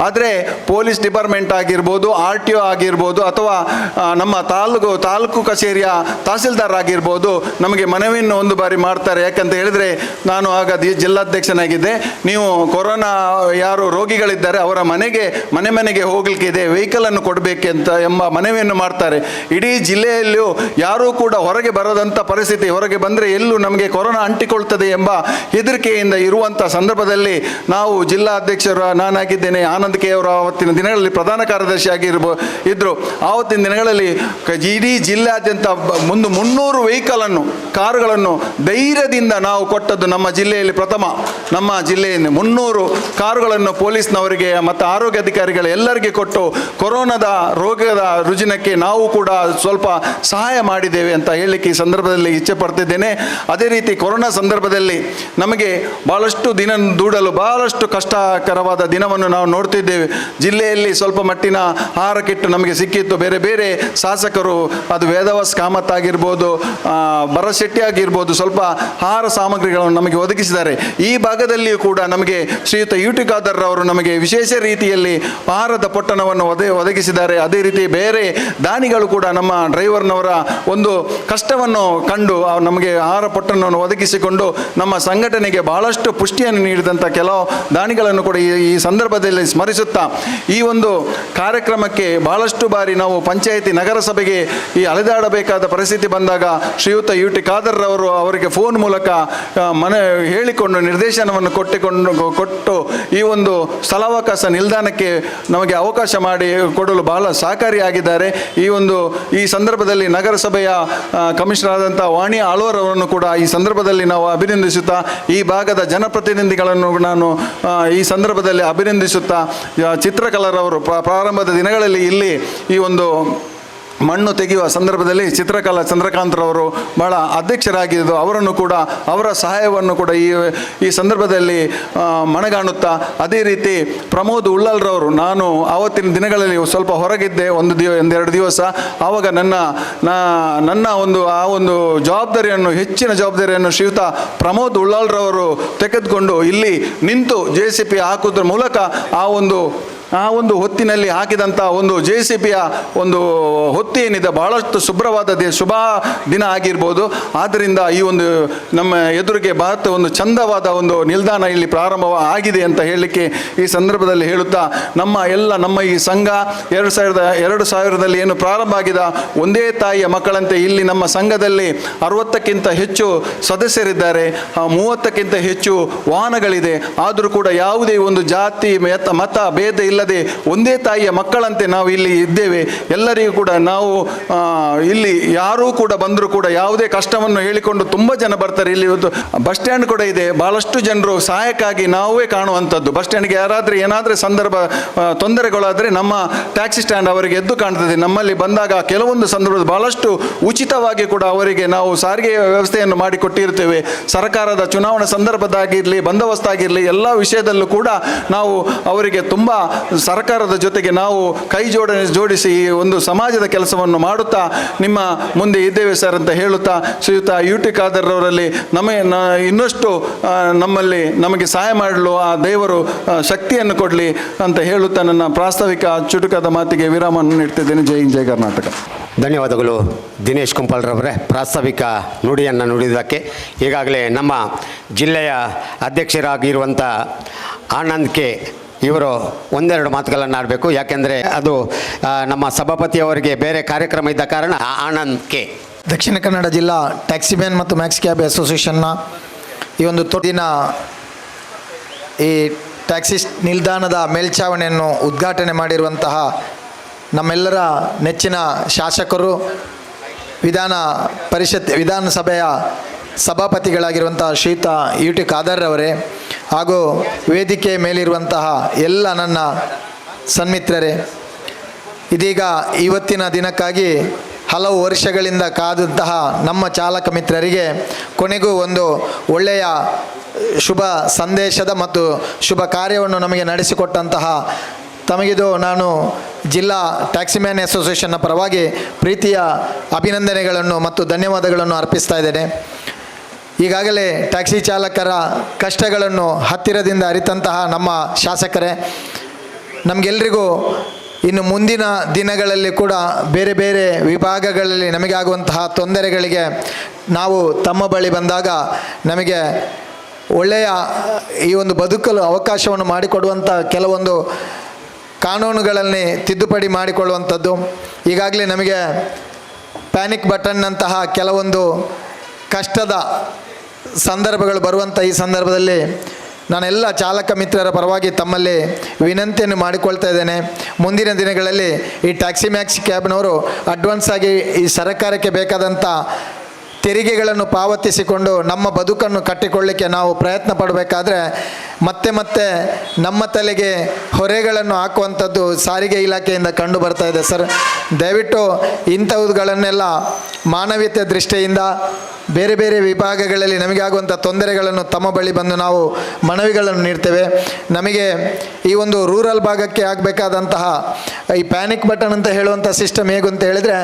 ಆದರೆ ಪೊಲೀಸ್ ಡಿಪಾರ್ಟ್ಮೆಂಟ್ ಆಗಿರ್ಬೋದು, RTO ಆಗಿರ್ಬೋದು, ಅಥವಾ ನಮ್ಮ ತಾಲೂಕು ಕಚೇರಿಯ ತಹಸೀಲ್ದಾರ್ ಆಗಿರ್ಬೋದು ನಮಗೆ ಮನವಿಯನ್ನು ಒಂದು ಬಾರಿ ಮಾಡ್ತಾರೆ. ಯಾಕಂತ ಹೇಳಿದರೆ ನಾನು ಆಗ ಜಿಲ್ಲಾಧ್ಯಕ್ಷನಾಗಿದ್ದೆ, ನೀವು ಕೊರೋನಾ ಯಾರು ರೋಗಿಗಳಿದ್ದಾರೆ ಅವರ ಮನೆಗೆ ಹೋಗಲಿಕ್ಕಿದೆ, ವೆಹಿಕಲನ್ನು ಕೊಡಬೇಕಂತ ಎಂಬ ಮನವಿಯನ್ನು ಮಾಡ್ತಾರೆ. ಇಡೀ ಜಿಲ್ಲೆಯಲ್ಲೂ ಯಾರೂ ಕೂಡ ಹೊರಗೆ ಬರದಂಥ ಪರಿಸ್ಥಿತಿ, ಹೊರಗೆ ಬಂದರೆ ಎಲ್ಲೂ ನಮಗೆ ಕೊರೋನಾ ಅಂಟಿಕೊಳ್ತದೆ ಎಂಬ ಹೆದರಿಕೆಯಿಂದ ಇರುವಂಥ ಸಂದರ್ಭದಲ್ಲಿ ನಾವು ಜಿಲ್ಲಾಧ್ಯಕ್ಷರು ನಾನಾಗಿದ್ದೇನೆ, ಆನಂದ್ ಕೆ ಅವರು ಆವತ್ತಿನ ದಿನಗಳಲ್ಲಿ ಪ್ರಧಾನ ಕಾರ್ಯದರ್ಶಿ ಇದ್ದರು. ಆವತ್ತಿನ ದಿನಗಳಲ್ಲಿ ಇಡೀ ಜಿಲ್ಲೆಯಾದ್ಯಂತ 300 ವೆಹಿಕಲನ್ನು, ಕಾರುಗಳನ್ನು ಧೈರ್ಯದಿಂದ ನಾವು ಕೊಟ್ಟದ್ದು ನಮ್ಮ ಜಿಲ್ಲೆಯಲ್ಲಿ ಪ್ರಥಮ. ನಮ್ಮ ಜಿಲ್ಲೆಯಿಂದ 300 ಕಾರುಗಳನ್ನು ಪೊಲೀಸ್ನವರಿಗೆ ಮತ್ತು ಆರೋಗ್ಯ ಅಧಿಕಾರಿಗಳು ಎಲ್ಲರಿಗೆ ಕೊಟ್ಟು ಕೊರೋನಾದ ರೋಗದ ರುಜಿನಕ್ಕೆ ನಾವು ಕೂಡ ಸ್ವಲ್ಪ ಸಹಾಯ ಮಾಡಿದ್ದೇವೆ ಅಂತ ಹೇಳಲಿಕ್ಕೆ ಈ ಸಂದರ್ಭದಲ್ಲಿ ಇಚ್ಛೆ ಪಡ್ತಿದ್ದೇನೆ. ಅದೇ ರೀತಿ ಕೊರೋನಾ ಸಂದರ್ಭದಲ್ಲಿ ನಮಗೆ ಭಾಳಷ್ಟು ದಿನ ದೂಡಲು ಭಾಳಷ್ಟು ಕಷ್ಟಕರವಾದ ದಿನವನ್ನು ನಾವು ನೋಡ್ತಿದ್ದೇವೆ. ಜಿಲ್ಲೆಯಲ್ಲಿ ಸ್ವಲ್ಪ ಮಟ್ಟಿನ ಆಹಾರ ಕಿಟ್ಟು ನಮಗೆ ಸಿಕ್ಕಿತ್ತು. ಬೇರೆ ಬೇರೆ ಶಾಸಕರು, ಅದು ವೇದವಾಸ್ ಕಾಮತ್ ಆಗಿರ್ಬೋದು, ಭರಶೆಟ್ಟಿ ಆಗಿರ್ಬೋದು, ಸ್ವಲ್ಪ ಆಹಾರ ಸಾಮಗ್ರಿಗಳನ್ನು ನಮಗೆ ಒದಗಿಸಿದ್ದಾರೆ. ಈ ಭಾಗದಲ್ಲಿಯೂ ಕೂಡ ನಮಗೆ ಶ್ರೀಯುತ UT ಖಾದರ್ ಅವರು ನಮಗೆ ವಿಶೇಷ ರೀತಿಯಲ್ಲಿ ಆಹಾರದ ಪೊಟ್ಟಣವನ್ನು ಒದಗಿಸಿದ್ದಾರೆ. ಅದೇ ರೀತಿ ಬೇರೆ ದಾನಿಗಳು ಕೂಡ ನಮ್ಮ ಡ್ರೈವರ್ನವರ ಒಂದು ಕಷ್ಟವನ್ನು ಕಂಡು ನಮಗೆ ಆಹಾರ ಪೊಟ್ಟಣವನ್ನು ಒದಗಿಸಿಕೊಂಡು ನಮ್ಮ ಸಂಘಟನೆಗೆ ಬಹಳಷ್ಟು ಪುಷ್ಟಿಯನ್ನು ನೀಡಿದಂಥ ಕೆಲವು ದಾನಿಗಳನ್ನು ಕೂಡ ಈ ಸಂದರ್ಭದಲ್ಲಿ ಸ್ಮರಿಸುತ್ತಾ, ಈ ಒಂದು ಕಾರ್ಯಕ್ರಮಕ್ಕೆ ಬಹಳಷ್ಟು ಬಾರಿ ನಾವು ಪಂಚಾಯಿತಿ ನಗರಸಭೆಗೆ ಅಲೆದಾಡಬೇಕಾದ ಪರಿಸ್ಥಿತಿ ಬಂದಾಗ ಶ್ರೀಯುತ UT ಖಾದರ್ ಅವರು ಅವರಿಗೆ ಫೋನ್ ಮೂಲಕ ಹೇಳಿಕೊಂಡು ನಿರ್ದೇಶನವನ್ನು ಕೊಟ್ಟು ಈ ಒಂದು ಸ್ಥಳಾವಕಾಶ ನಿಲ್ದಾಣಕ್ಕೆ ನಮಗೆ ಅವಕಾಶ ಮಾಡಿ ಕೊಡಲು ಬಹಳ ಸಹಕಾರಿಯಾಗಿದ್ದಾರೆ. ಈ ಸಂದರ್ಭದಲ್ಲಿ ನಗರಸಭೆಯ ಕಮಿಷನರ್ ಆದಂಥ ವಾಣಿ ಆಳ್ವರ್ ಅವರನ್ನು ಕೂಡ ಈ ಸಂದರ್ಭದಲ್ಲಿ ನಾವು ಅಭಿನಂದಿಸುತ್ತಾ, ಈ ಭಾಗದ ಜನಪ್ರತಿನಿಧಿಗಳನ್ನು ನಾನು ಈ ಸಂದರ್ಭದಲ್ಲಿ ಅಭಿನಂದಿಸುತ್ತಾ, ಚಿತ್ರಕಲಾರವರು ಪ್ರಾರಂಭದ ದಿನಗಳಲ್ಲಿ ಇಲ್ಲಿ ಈ ಒಂದು ಮಣ್ಣು ತೆಗೆಯುವ ಸಂದರ್ಭದಲ್ಲಿ ಚಂದ್ರಕಾಂತ್ರವರು ಬಹಳ ಅಧ್ಯಕ್ಷರಾಗಿದ್ದು, ಅವರನ್ನು ಕೂಡ ಅವರ ಸಹಾಯವನ್ನು ಕೂಡ ಈ ಸಂದರ್ಭದಲ್ಲಿ ಮನಗಾಣುತ್ತಾ, ಅದೇ ರೀತಿ ಪ್ರಮೋದ್ ಉಳ್ಳಲ್ರವರು, ನಾನು ಆವತ್ತಿನ ದಿನಗಳಲ್ಲಿ ಸ್ವಲ್ಪ ಹೊರಗಿದ್ದೆ, 1-2 ದಿವಸ. ಆವಾಗ ನನ್ನ ಒಂದು ಜವಾಬ್ದಾರಿಯನ್ನು, ಹೆಚ್ಚಿನ ಜವಾಬ್ದಾರಿಯನ್ನು ಶ್ರೀಯುತ ಪ್ರಮೋದ್ ಉಳ್ಳಲ್ರವರು ತೆಗೆದುಕೊಂಡು ಇಲ್ಲಿ ನಿಂತು JCB ಹಾಕುವುದರ ಮೂಲಕ ಆ ಒಂದು ಹೊತ್ತಿನಲ್ಲಿ ಹಾಕಿದಂಥ ಒಂದು JCBಯ ಒಂದು ಹೊತ್ತು ಏನಿದೆ ಬಹಳಷ್ಟು ಶುಭ್ರವಾದ ಶುಭ ದಿನ ಆಗಿರ್ಬೋದು. ಆದ್ದರಿಂದ ಈ ಒಂದು ನಮ್ಮ ಎದುರಿಗೆ ಒಂದು ಚಂದವಾದ ಒಂದು ನಿಲ್ದಾಣ ಇಲ್ಲಿ ಪ್ರಾರಂಭ ಆಗಿದೆ ಅಂತ ಹೇಳಲಿಕ್ಕೆ ಈ ಸಂದರ್ಭದಲ್ಲಿ ಹೇಳುತ್ತಾ, ನಮ್ಮ ಈ ಸಂಘ 2000ರಲ್ಲಿ ಏನು ಪ್ರಾರಂಭ ಆಗಿದೆ, ಒಂದೇ ತಾಯಿಯ ಮಕ್ಕಳಂತೆ ಇಲ್ಲಿ ನಮ್ಮ ಸಂಘದಲ್ಲಿ 60ಕ್ಕಿಂತ ಹೆಚ್ಚು ಸದಸ್ಯರಿದ್ದಾರೆ, 30ಕ್ಕಿಂತ ಹೆಚ್ಚು ವಾಹನಗಳಿದೆ. ಆದರೂ ಕೂಡ ಯಾವುದೇ ಒಂದು ಜಾತಿ ಮತ ಭೇದ ಇಲ್ಲ ಇಲ್ಲದೆ ಒಂದೇ ತಾಯಿಯ ಮಕ್ಕಳಂತೆ ನಾವು ಇಲ್ಲಿ ಇದ್ದೇವೆ. ಎಲ್ಲರಿಗೂ ಕೂಡ ನಾವು ಇಲ್ಲಿ ಯಾರೂ ಕೂಡ ಬಂದರೂ ಕೂಡ ಯಾವುದೇ ಕಷ್ಟವನ್ನು ಹೇಳಿಕೊಂಡು ತುಂಬ ಜನ ಬರ್ತಾರೆ. ಇಲ್ಲಿ ಇವತ್ತು ಬಸ್ ಸ್ಟ್ಯಾಂಡ್ ಕೂಡ ಇದೆ. ಭಾಳಷ್ಟು ಜನರು ಸಹಾಯಕ್ಕಾಗಿ ನಾವೇ ಕಾಣುವಂಥದ್ದು. ಬಸ್ ಸ್ಟ್ಯಾಂಡ್ಗೆ ಯಾರಾದರೂ ಏನಾದರೂ ಸಂದರ್ಭ ತೊಂದರೆಗಳಾದರೆ ನಮ್ಮ ಟ್ಯಾಕ್ಸಿ ಸ್ಟ್ಯಾಂಡ್ ಅವರಿಗೆ ಎದ್ದು ಕಾಣ್ತದೆ. ನಮ್ಮಲ್ಲಿ ಬಂದಾಗ ಕೆಲವೊಂದು ಸಂದರ್ಭದಲ್ಲಿ ಭಾಳಷ್ಟು ಉಚಿತವಾಗಿ ಕೂಡ ಅವರಿಗೆ ನಾವು ಸಾರಿಗೆ ವ್ಯವಸ್ಥೆಯನ್ನು ಮಾಡಿಕೊಟ್ಟಿರ್ತೇವೆ. ಸರ್ಕಾರದ ಚುನಾವಣಾ ಸಂದರ್ಭದಾಗಿರಲಿ, ಬಂದೋಬಸ್ತಾಗಿರಲಿ, ಎಲ್ಲ ವಿಷಯದಲ್ಲೂ ಕೂಡ ನಾವು ಅವರಿಗೆ ತುಂಬ ಸರ್ಕಾರದ ಜೊತೆಗೆ ನಾವು ಕೈ ಜೋಡಿಸಿ ಈ ಒಂದು ಸಮಾಜದ ಕೆಲಸವನ್ನು ಮಾಡುತ್ತಾ ನಿಮ್ಮ ಮುಂದೆ ಇದ್ದೇವೆ ಸರ್ ಅಂತ ಹೇಳುತ್ತಾ, ಶ್ರೀಯುತ UT ಖಾದರ್ ಅವರಲ್ಲಿ ಇನ್ನಷ್ಟು ನಮಗೆ ಸಹಾಯ ಮಾಡಲು ಆ ದೇವರು ಶಕ್ತಿಯನ್ನು ಕೊಡಲಿ ಅಂತ ಹೇಳುತ್ತಾ ನನ್ನ ಪ್ರಾಸ್ತಾವಿಕ ಚುಟುಕಾದ ಮಾತಿಗೆ ವಿರಾಮವನ್ನು ನೀಡ್ತಿದ್ದೇನೆ. ಜೈ ಹಿಂದ್, ಜೈ ಕರ್ನಾಟಕ. ಧನ್ಯವಾದಗಳು ದಿನೇಶ್ ಕುಂಪಲ್ರವರೇ ಪ್ರಾಸ್ತಾವಿಕ ನುಡಿಯನ್ನು ನುಡಿದಕ್ಕೆ. ಈಗಾಗಲೇ ನಮ್ಮ ಜಿಲ್ಲೆಯ ಅಧ್ಯಕ್ಷರಾಗಿರುವಂಥ ಆನಂದ್ ಕೆ ಇವರು ಒಂದೆರಡು ಮಾತುಗಳನ್ನು ಆಡಬೇಕು. ಯಾಕೆಂದರೆ ಅದು ನಮ್ಮ ಸಭಾಪತಿಯವರಿಗೆ ಬೇರೆ ಕಾರ್ಯಕ್ರಮ ಇದ್ದ ಕಾರಣ. ಆನಂದ್ ಕೆ, ದಕ್ಷಿಣ ಕನ್ನಡ ಜಿಲ್ಲಾ ಟ್ಯಾಕ್ಸಿ ಮ್ಯಾನ್ ಮತ್ತು ಮ್ಯಾಕ್ಸ್ ಕ್ಯಾಬ್ ಅಸೋಸಿಯೇಷನ್ನ ಈ ಒಂದು ದಿನ ಈ ಟ್ಯಾಕ್ಸಿ ನಿಲ್ದಾಣದ ಮೇಲ್ಛಾವಣಿಯನ್ನು ಉದ್ಘಾಟನೆ ಮಾಡಿರುವಂತಹ ನಮ್ಮೆಲ್ಲರ ನೆಚ್ಚಿನ ಶಾಸಕರು, ವಿಧಾನಸಭೆಯ ಸಭಾಪತಿಗಳಾಗಿರುವಂತಹ ಶ್ರೀಯುತ UT ಖಾದರ್ ಅವರೇ, ಹಾಗೂ ವೇದಿಕೆ ಮೇಲಿರುವಂತಹ ಎಲ್ಲ ನನ್ನ ಸನ್ಮಿತ್ರರೇ, ಇದೀಗ ಇವತ್ತಿನ ದಿನಕ್ಕಾಗಿ ಹಲವು ವರ್ಷಗಳಿಂದ ಕಾದಂತಹ ನಮ್ಮ ಚಾಲಕ ಮಿತ್ರರಿಗೆ ಕೊನೆಗೂ ಒಂದು ಒಳ್ಳೆಯ ಶುಭ ಸಂದೇಶದ ಮತ್ತು ಶುಭ ಕಾರ್ಯವನ್ನು ನಮಗೆ ನಡೆಸಿಕೊಟ್ಟಂತಹ ತಮಗಿದು ನಾನು ಜಿಲ್ಲಾ ಟ್ಯಾಕ್ಸಿ ಮ್ಯಾನ್ ಅಸೋಸಿಯೇಷನ್ನ ಪರವಾಗಿ ಪ್ರೀತಿಯ ಅಭಿನಂದನೆಗಳನ್ನು ಮತ್ತು ಧನ್ಯವಾದಗಳನ್ನು ಅರ್ಪಿಸ್ತಾ ಇದ್ದೇನೆ. ಈಗಾಗಲೇ ಟ್ಯಾಕ್ಸಿ ಚಾಲಕರ ಕಷ್ಟಗಳನ್ನು ಹತ್ತಿರದಿಂದ ಅರಿತಂತಹ ನಮ್ಮ ಶಾಸಕರೇ, ನಮಗೆಲ್ಲರಿಗೂ ಇನ್ನು ಮುಂದಿನ ದಿನಗಳಲ್ಲಿ ಕೂಡ ಬೇರೆ ಬೇರೆ ವಿಭಾಗಗಳಲ್ಲಿ ನಮಗಾಗುವಂತಹ ತೊಂದರೆಗಳಿಗೆ ನಾವು ತಮ್ಮ ಬಳಿ ಬಂದಾಗ ನಮಗೆ ಒಳ್ಳೆಯ ಈ ಒಂದು ಬದುಕಲು ಅವಕಾಶವನ್ನು ಮಾಡಿಕೊಡುವಂಥ ಕೆಲವೊಂದು ಕಾನೂನುಗಳಲ್ಲಿ ತಿದ್ದುಪಡಿ ಮಾಡಿಕೊಳ್ಳುವಂಥದ್ದು. ಈಗಾಗಲೇ ನಮಗೆ ಪ್ಯಾನಿಕ್ ಬಟನ್ನಂತಹ ಕೆಲವೊಂದು ಕಷ್ಟದ ಸಂದರ್ಭಗಳು ಬರುವಂಥ ಈ ಸಂದರ್ಭದಲ್ಲಿ ನಾನೆಲ್ಲ ಚಾಲಕ ಮಿತ್ರರ ಪರವಾಗಿ ತಮ್ಮಲ್ಲಿ ವಿನಂತಿಯನ್ನು ಮಾಡಿಕೊಳ್ತಾ ಇದ್ದೇನೆ. ಮುಂದಿನ ದಿನಗಳಲ್ಲಿ ಈ ಟ್ಯಾಕ್ಸಿ ಮ್ಯಾಕ್ಸಿ ಕ್ಯಾಬ್ನವರು ಅಡ್ವಾನ್ಸ್ ಆಗಿ ಈ ಸರ್ಕಾರಕ್ಕೆ ಬೇಕಾದಂಥ ತೆರಿಗೆಗಳನ್ನು ಪಾವತಿಸಿಕೊಂಡು ನಮ್ಮ ಬದುಕನ್ನು ಕಟ್ಟಿಕೊಳ್ಳಲಿಕ್ಕೆ ನಾವು ಪ್ರಯತ್ನ ಪಡಬೇಕಾದ್ರೆ ಮತ್ತೆ ನಮ್ಮ ತಲೆಗೆ ಹೊರೆಗಳನ್ನು ಹಾಕುವಂಥದ್ದು ಸಾರಿಗೆ ಇಲಾಖೆಯಿಂದ ಕಂಡು ಬರ್ತಾ ಇದೆ ಸರ್. ದಯವಿಟ್ಟು ಇಂಥವುಗಳನ್ನೆಲ್ಲ ಮಾನವೀಯತೆ ದೃಷ್ಟಿಯಿಂದ ಬೇರೆ ಬೇರೆ ವಿಭಾಗಗಳಲ್ಲಿ ನಮಗಾಗುವಂಥ ತೊಂದರೆಗಳನ್ನು ತಮ್ಮ ಬಳಿ ಬಂದು ನಾವು ಮನವಿಗಳನ್ನು ನೀಡ್ತೇವೆ. ನಮಗೆ ಈ ಒಂದು ರೂರಲ್ ಭಾಗಕ್ಕೆ ಆಗಬೇಕಾದಂತಹ ಈ ಪ್ಯಾನಿಕ್ ಬಟನ್ ಅಂತ ಹೇಳುವಂಥ ಸಿಸ್ಟಮ್ ಹೇಗೆ ಅಂತ ಹೇಳಿದರೆ,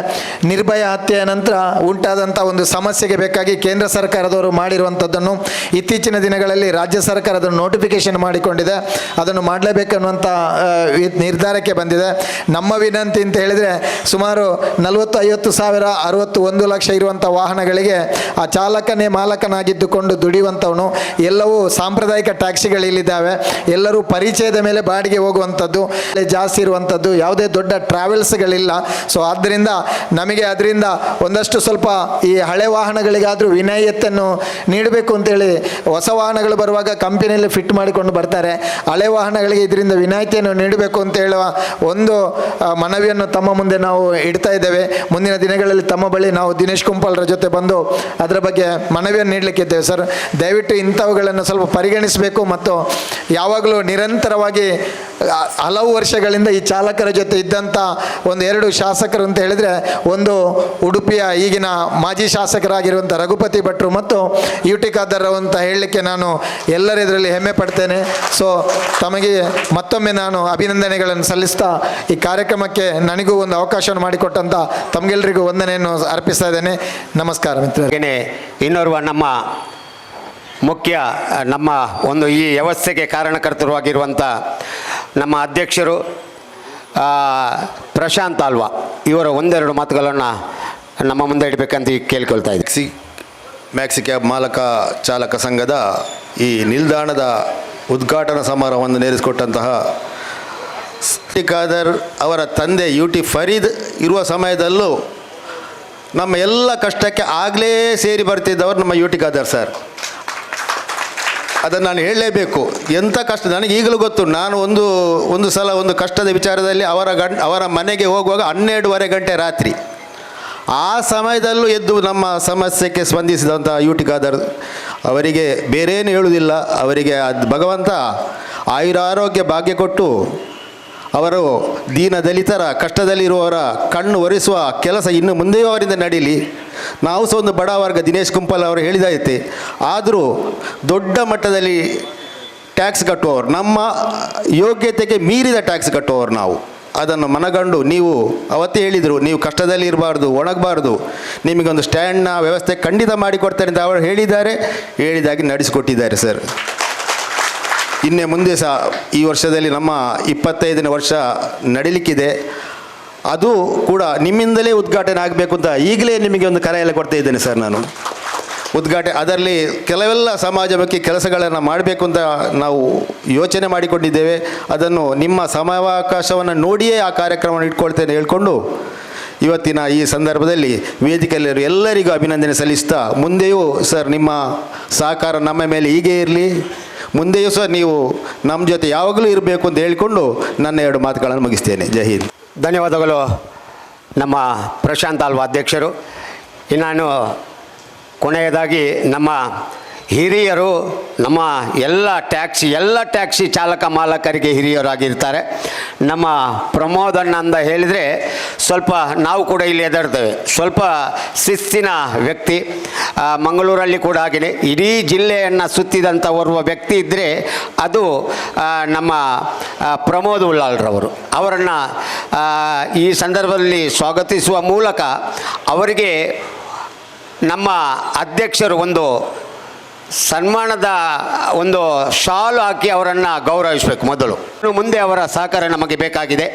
ನಿರ್ಭಯ ಹತ್ಯೆಯ ನಂತರ ಉಂಟಾದಂಥ ಒಂದು ಸಮಸ್ಯೆಗೆ ಬೇಕಾಗಿ ಕೇಂದ್ರ ಸರ್ಕಾರದವರು ಮಾಡಿರುವಂಥದ್ದನ್ನು ಇತ್ತೀಚಿನ ದಿನಗಳಲ್ಲಿ ರಾಜ್ಯ ಸರ್ಕಾರ ಅದನ್ನು ನೋಟಿಫಿಕೇಷನ್ ಮಾಡಿಕೊಂಡಿದೆ. ಅದನ್ನು ಮಾಡಲೇಬೇಕನ್ನುವಂಥ ನಿರ್ಧಾರಕ್ಕೆ ಬಂದಿದೆ. ನಮ್ಮ ವಿನಂತಿ ಅಂತ ಹೇಳಿದರೆ, ಸುಮಾರು 40-50 ಸಾವಿರ 61 ಲಕ್ಷ ಇರುವಂಥ ವಾಹನಗಳಿಗೆ ಆ ಚಾಲಕನೇ ಮಾಲಕನಾಗಿದ್ದುಕೊಂಡು ದುಡಿಯುವಂಥವನು. ಎಲ್ಲವೂ ಸಾಂಪ್ರದಾಯಿಕ ಟ್ಯಾಕ್ಸಿಗಳಿಲ್ಲಿದ್ದಾವೆ. ಎಲ್ಲರೂ ಪರಿಚಯದ ಮೇಲೆ ಬಾಡಿಗೆ ಹೋಗುವಂಥದ್ದು ಜಾಸ್ತಿ ಇರುವಂಥದ್ದು, ಯಾವುದೇ ದೊಡ್ಡ ಟ್ರಾವೆಲ್ಸ್ಗಳಿಲ್ಲ. ಸೊ ಆದ್ದರಿಂದ ನಮಗೆ ಅದರಿಂದ ಒಂದಷ್ಟು ಸ್ವಲ್ಪ ಈ ಹಳೆ ವಾಹನಗಳಿಗಾದರೂ ವಿನಾಯಿತಿಯನ್ನು ನೀಡಬೇಕು ಅಂತೇಳಿ ಹೊಸ ವಾಹನಗಳು ಬರುವಾಗ ಕಂಪನಿಯಲ್ಲಿ ಫಿಟ್ ಮಾಡಿಕೊಂಡು ಬರ್ತಾರೆ. ಹಳೆ ವಾಹನಗಳಿಗೆ ಇದರಿಂದ ವಿನಾಯಿತಿಯನ್ನು ನೀಡಬೇಕು ಅಂತ ಹೇಳುವ ಒಂದು ಮನವಿಯನ್ನು ತಮ್ಮ ಮುಂದೆ ನಾವು ಇಡ್ತಾ ಇದ್ದೇವೆ. ಮುಂದಿನ ದಿನಗಳಲ್ಲಿ ತಮ್ಮ ಬಳಿ ನಾವು ದಿನೇಶ್ ಕುಂಪಲ್ರ ಜೊತೆ ಬಂದು ಅದರ ಬಗ್ಗೆ ಮನವಿಯನ್ನು ನೀಡಲಿಕ್ಕಿದ್ದೇವೆ ಸರ್. ದಯವಿಟ್ಟು ಇಂಥವುಗಳನ್ನು ಸ್ವಲ್ಪ ಪರಿಗಣಿಸಬೇಕು. ಮತ್ತು ಯಾವಾಗಲೂ ನಿರಂತರವಾಗಿ ಹಲವು ವರ್ಷಗಳಿಂದ ಈ ಚಾಲಕರ ಜೊತೆ ಇದ್ದಂಥ 1-2 ಶಾಸಕರು ಅಂತ ಹೇಳಿದರೆ, ಒಂದು ಉಡುಪಿಯ ಈಗಿನ ಮಾಜಿ ಶಾಸಕರಾಗಿರುವಂಥ ರಘುಪತಿ ಭಟ್ರು ಮತ್ತು UT ಖಾದರ್ ಅಂತ ಹೇಳಲಿಕ್ಕೆ ನಾನು ಎಲ್ಲರೆದುರಲ್ಲಿ ಹೆಮ್ಮೆ ಪಡ್ತೇನೆ. ಸೊ ತಮಗೆ ಮತ್ತೊಮ್ಮೆ ನಾನು ಅಭಿನಂದನೆಗಳನ್ನು ಸಲ್ಲಿಸ್ತಾ ಈ ಕಾರ್ಯಕ್ರಮಕ್ಕೆ ನನಗೂ ಒಂದು ಅವಕಾಶವನ್ನು ಮಾಡಿಕೊಟ್ಟಂಥ ತಮಗೆಲ್ಲರಿಗೂ ವಂದನೆಯನ್ನು ಅರ್ಪಿಸ್ತಾ ಇದ್ದೇನೆ. ನಮಸ್ಕಾರ ಮಿತ್ರರೇ. ಇನ್ನೋರ್ವ ನಮ್ಮ ಒಂದು ಈ ವ್ಯವಸ್ಥೆಗೆ ಕಾರಣಕರ್ತರಾಗಿರುವಂಥ ನಮ್ಮ ಅಧ್ಯಕ್ಷರು ಪ್ರಶಾಂತ್ ಆಲ್ವಾ ಇವರು ಒಂದೆರಡು ಮಾತುಗಳನ್ನು ನಮ್ಮ ಮುಂದೆ ಇಡಬೇಕಂತ ಕೇಳ್ಕೊಳ್ತಾ ಇದ್ದೀನಿ. ಮ್ಯಾಕ್ಸಿ ಕ್ಯಾಬ್ ಚಾಲಕ ಸಂಘದ ಈ ನಿಲ್ದಾಣದ ಉದ್ಘಾಟನಾ ಸಮಾರಂಭವನ್ನು ನೇರಿಸಿಕೊಟ್ಟಂತಹ ಖಾದರ್ ಅವರ ತಂದೆ UT ಫರೀದ್ ಇರುವ ಸಮಯದಲ್ಲೂ ನಮ್ಮ ಎಲ್ಲ ಕಷ್ಟಕ್ಕೆ ಆಗಲೇ ಸೇರಿ ಬರ್ತಿದ್ದವರು ನಮ್ಮ UT ಖಾದರ್ ಸರ್. ಅದನ್ನು ನಾನು ಹೇಳಲೇಬೇಕು. ಎಂಥ ಕಷ್ಟ ನನಗೆ ಈಗಲೂ ಗೊತ್ತು. ನಾನು ಒಂದು ಸಲ ಒಂದು ಕಷ್ಟದ ವಿಚಾರದಲ್ಲಿ ಅವರ ಮನೆಗೆ ಹೋಗುವಾಗ 12:30 ಗಂಟೆ ರಾತ್ರಿ. ಆ ಸಮಯದಲ್ಲೂ ಎದ್ದು ನಮ್ಮ ಸಮಸ್ಯೆಗೆ ಸ್ಪಂದಿಸಿದಂಥ ಯುಟಿ ಖಾದರ್ ಅವರಿಗೆ ಬೇರೇನು ಹೇಳುವುದಿಲ್ಲ. ಅವರಿಗೆ ಭಗವಂತ ಆಯುರಾರೋಗ್ಯ ಭಾಗ್ಯ ಕೊಟ್ಟು ಅವರು ದೀನ ದಲಿತರ ಕಷ್ಟದಲ್ಲಿರುವವರ ಕಣ್ಣು ಒರೆಸುವ ಕೆಲಸ ಇನ್ನು ಮುಂದೆಯೂ ಅವರಿಂದ ನಡೀಲಿ. ನಾವು ಸಹ ಒಂದು ಬಡ ವರ್ಗ, ದಿನೇಶ್ ಕುಂಪಲ್ ಅವರು ಹೇಳಿದೈತೆ. ಆದರೂ ದೊಡ್ಡ ಮಟ್ಟದಲ್ಲಿ ಟ್ಯಾಕ್ಸ್ ಕಟ್ಟುವವರು, ನಮ್ಮ ಯೋಗ್ಯತೆಗೆ ಮೀರಿದ ಟ್ಯಾಕ್ಸ್ ಕಟ್ಟುವವರು ನಾವು. ಅದನ್ನು ಮನಗಂಡು ನೀವು ಅವತ್ತೇ ಹೇಳಿದರು, ನೀವು ಕಷ್ಟದಲ್ಲಿ ಇರಬಾರ್ದು, ಒಣಗಬಾರ್ದು, ನಿಮಗೊಂದು ಸ್ಟ್ಯಾಂಡ್ನ ವ್ಯವಸ್ಥೆ ಖಂಡಿತ ಮಾಡಿಕೊಡ್ತಾರೆ ಅಂತ ಅವರು ಹೇಳಿದಾಗಿ ನಡೆಸಿಕೊಟ್ಟಿದ್ದಾರೆ ಸರ್. ಇನ್ನೇ ಮುಂದೆ ಸಹ ಈ ವರ್ಷದಲ್ಲಿ ನಮ್ಮ 25ನೇ ವರ್ಷ ನಡೀಲಿಕ್ಕಿದೆ. ಅದು ಕೂಡ ನಿಮ್ಮಿಂದಲೇ ಉದ್ಘಾಟನೆ ಆಗಬೇಕು ಅಂತ ಈಗಲೇ ನಿಮಗೆ ಒಂದು ಕರೆಯೆಲ್ಲ ಕೊಡ್ತಾ ಇದ್ದೇನೆ ಸರ್. ನಾನು ಅದರಲ್ಲಿ ಕೆಲವೆಲ್ಲ ಸಮಾಜಮುಖಿ ಕೆಲಸಗಳನ್ನು ಮಾಡಬೇಕು ಅಂತ ನಾವು ಯೋಚನೆ ಮಾಡಿಕೊಂಡಿದ್ದೇವೆ. ಅದನ್ನು ನಿಮ್ಮ ಸಮಯಾವಕಾಶವನ್ನು ನೋಡಿಯೇ ಆ ಕಾರ್ಯಕ್ರಮವನ್ನು ಇಟ್ಕೊಳ್ತೇನೆ ಹೇಳ್ಕೊಂಡು ಇವತ್ತಿನ ಈ ಸಂದರ್ಭದಲ್ಲಿ ವೇದಿಕೆಯಲ್ಲಿರುವ ಎಲ್ಲರಿಗೂ ಅಭಿನಂದನೆ ಸಲ್ಲಿಸ್ತಾ, ಮುಂದೆಯೂ ಸರ್ ನಿಮ್ಮ ಸಹಕಾರ ನಮ್ಮ ಮೇಲೆ ಹೀಗೆ ಇರಲಿ, ಮುಂದೆಯೂ ಸಹ ನೀವು ನಮ್ಮ ಜೊತೆ ಯಾವಾಗಲೂ ಇರಬೇಕು ಅಂತ ಹೇಳಿಕೊಂಡು ನನ್ನ 2 ಮಾತುಗಳನ್ನು ಮುಗಿಸ್ತೇನೆ. ಜೈ ಹಿಂದ್. ಧನ್ಯವಾದಗಳು ನಮ್ಮ ಪ್ರಶಾಂತ್ ಆಲ್ವಾ ಅಧ್ಯಕ್ಷರು. ನಾನು ಕೊನೆಯದಾಗಿ ನಮ್ಮ ಹಿರಿಯರು, ನಮ್ಮ ಎಲ್ಲ ಟ್ಯಾಕ್ಸಿ ಚಾಲಕ ಮಾಲಕರಿಗೆ ಹಿರಿಯರಾಗಿರ್ತಾರೆ. ನಮ್ಮ ಪ್ರಮೋದಣ್ಣ ಅಂತ ಹೇಳಿದರೆ ಸ್ವಲ್ಪ ನಾವು ಕೂಡ ಇಲ್ಲಿ ಎದುರ್ತೇವೆ. ಸ್ವಲ್ಪ ಶಿಸ್ತಿನ ವ್ಯಕ್ತಿ. ಮಂಗಳೂರಲ್ಲಿ ಕೂಡ ಹಾಗೆಯೇ ಇಡೀ ಜಿಲ್ಲೆಯನ್ನು ಸುತ್ತಿದಂಥ ಓರ್ವ ವ್ಯಕ್ತಿ ಇದ್ದರೆ ಅದು ನಮ್ಮ ಪ್ರಮೋದ್ ಉಳ್ಳಾಲ್ರವರು. ಅವರನ್ನು ಈ ಸಂದರ್ಭದಲ್ಲಿ ಸ್ವಾಗತಿಸುವ ಮೂಲಕ ಅವರಿಗೆ ನಮ್ಮ ಅಧ್ಯಕ್ಷರು ಒಂದು ಸನ್ಮಾನದ ಒಂದು ಶಾಲು ಹಾಕಿ ಅವರನ್ನು ಗೌರವಿಸಬೇಕು. ಮೊದಲು ಮುಂದೆ ಅವರ ಸಹಕಾರ ನಮಗೆ ಬೇಕಾಗಿದೆ.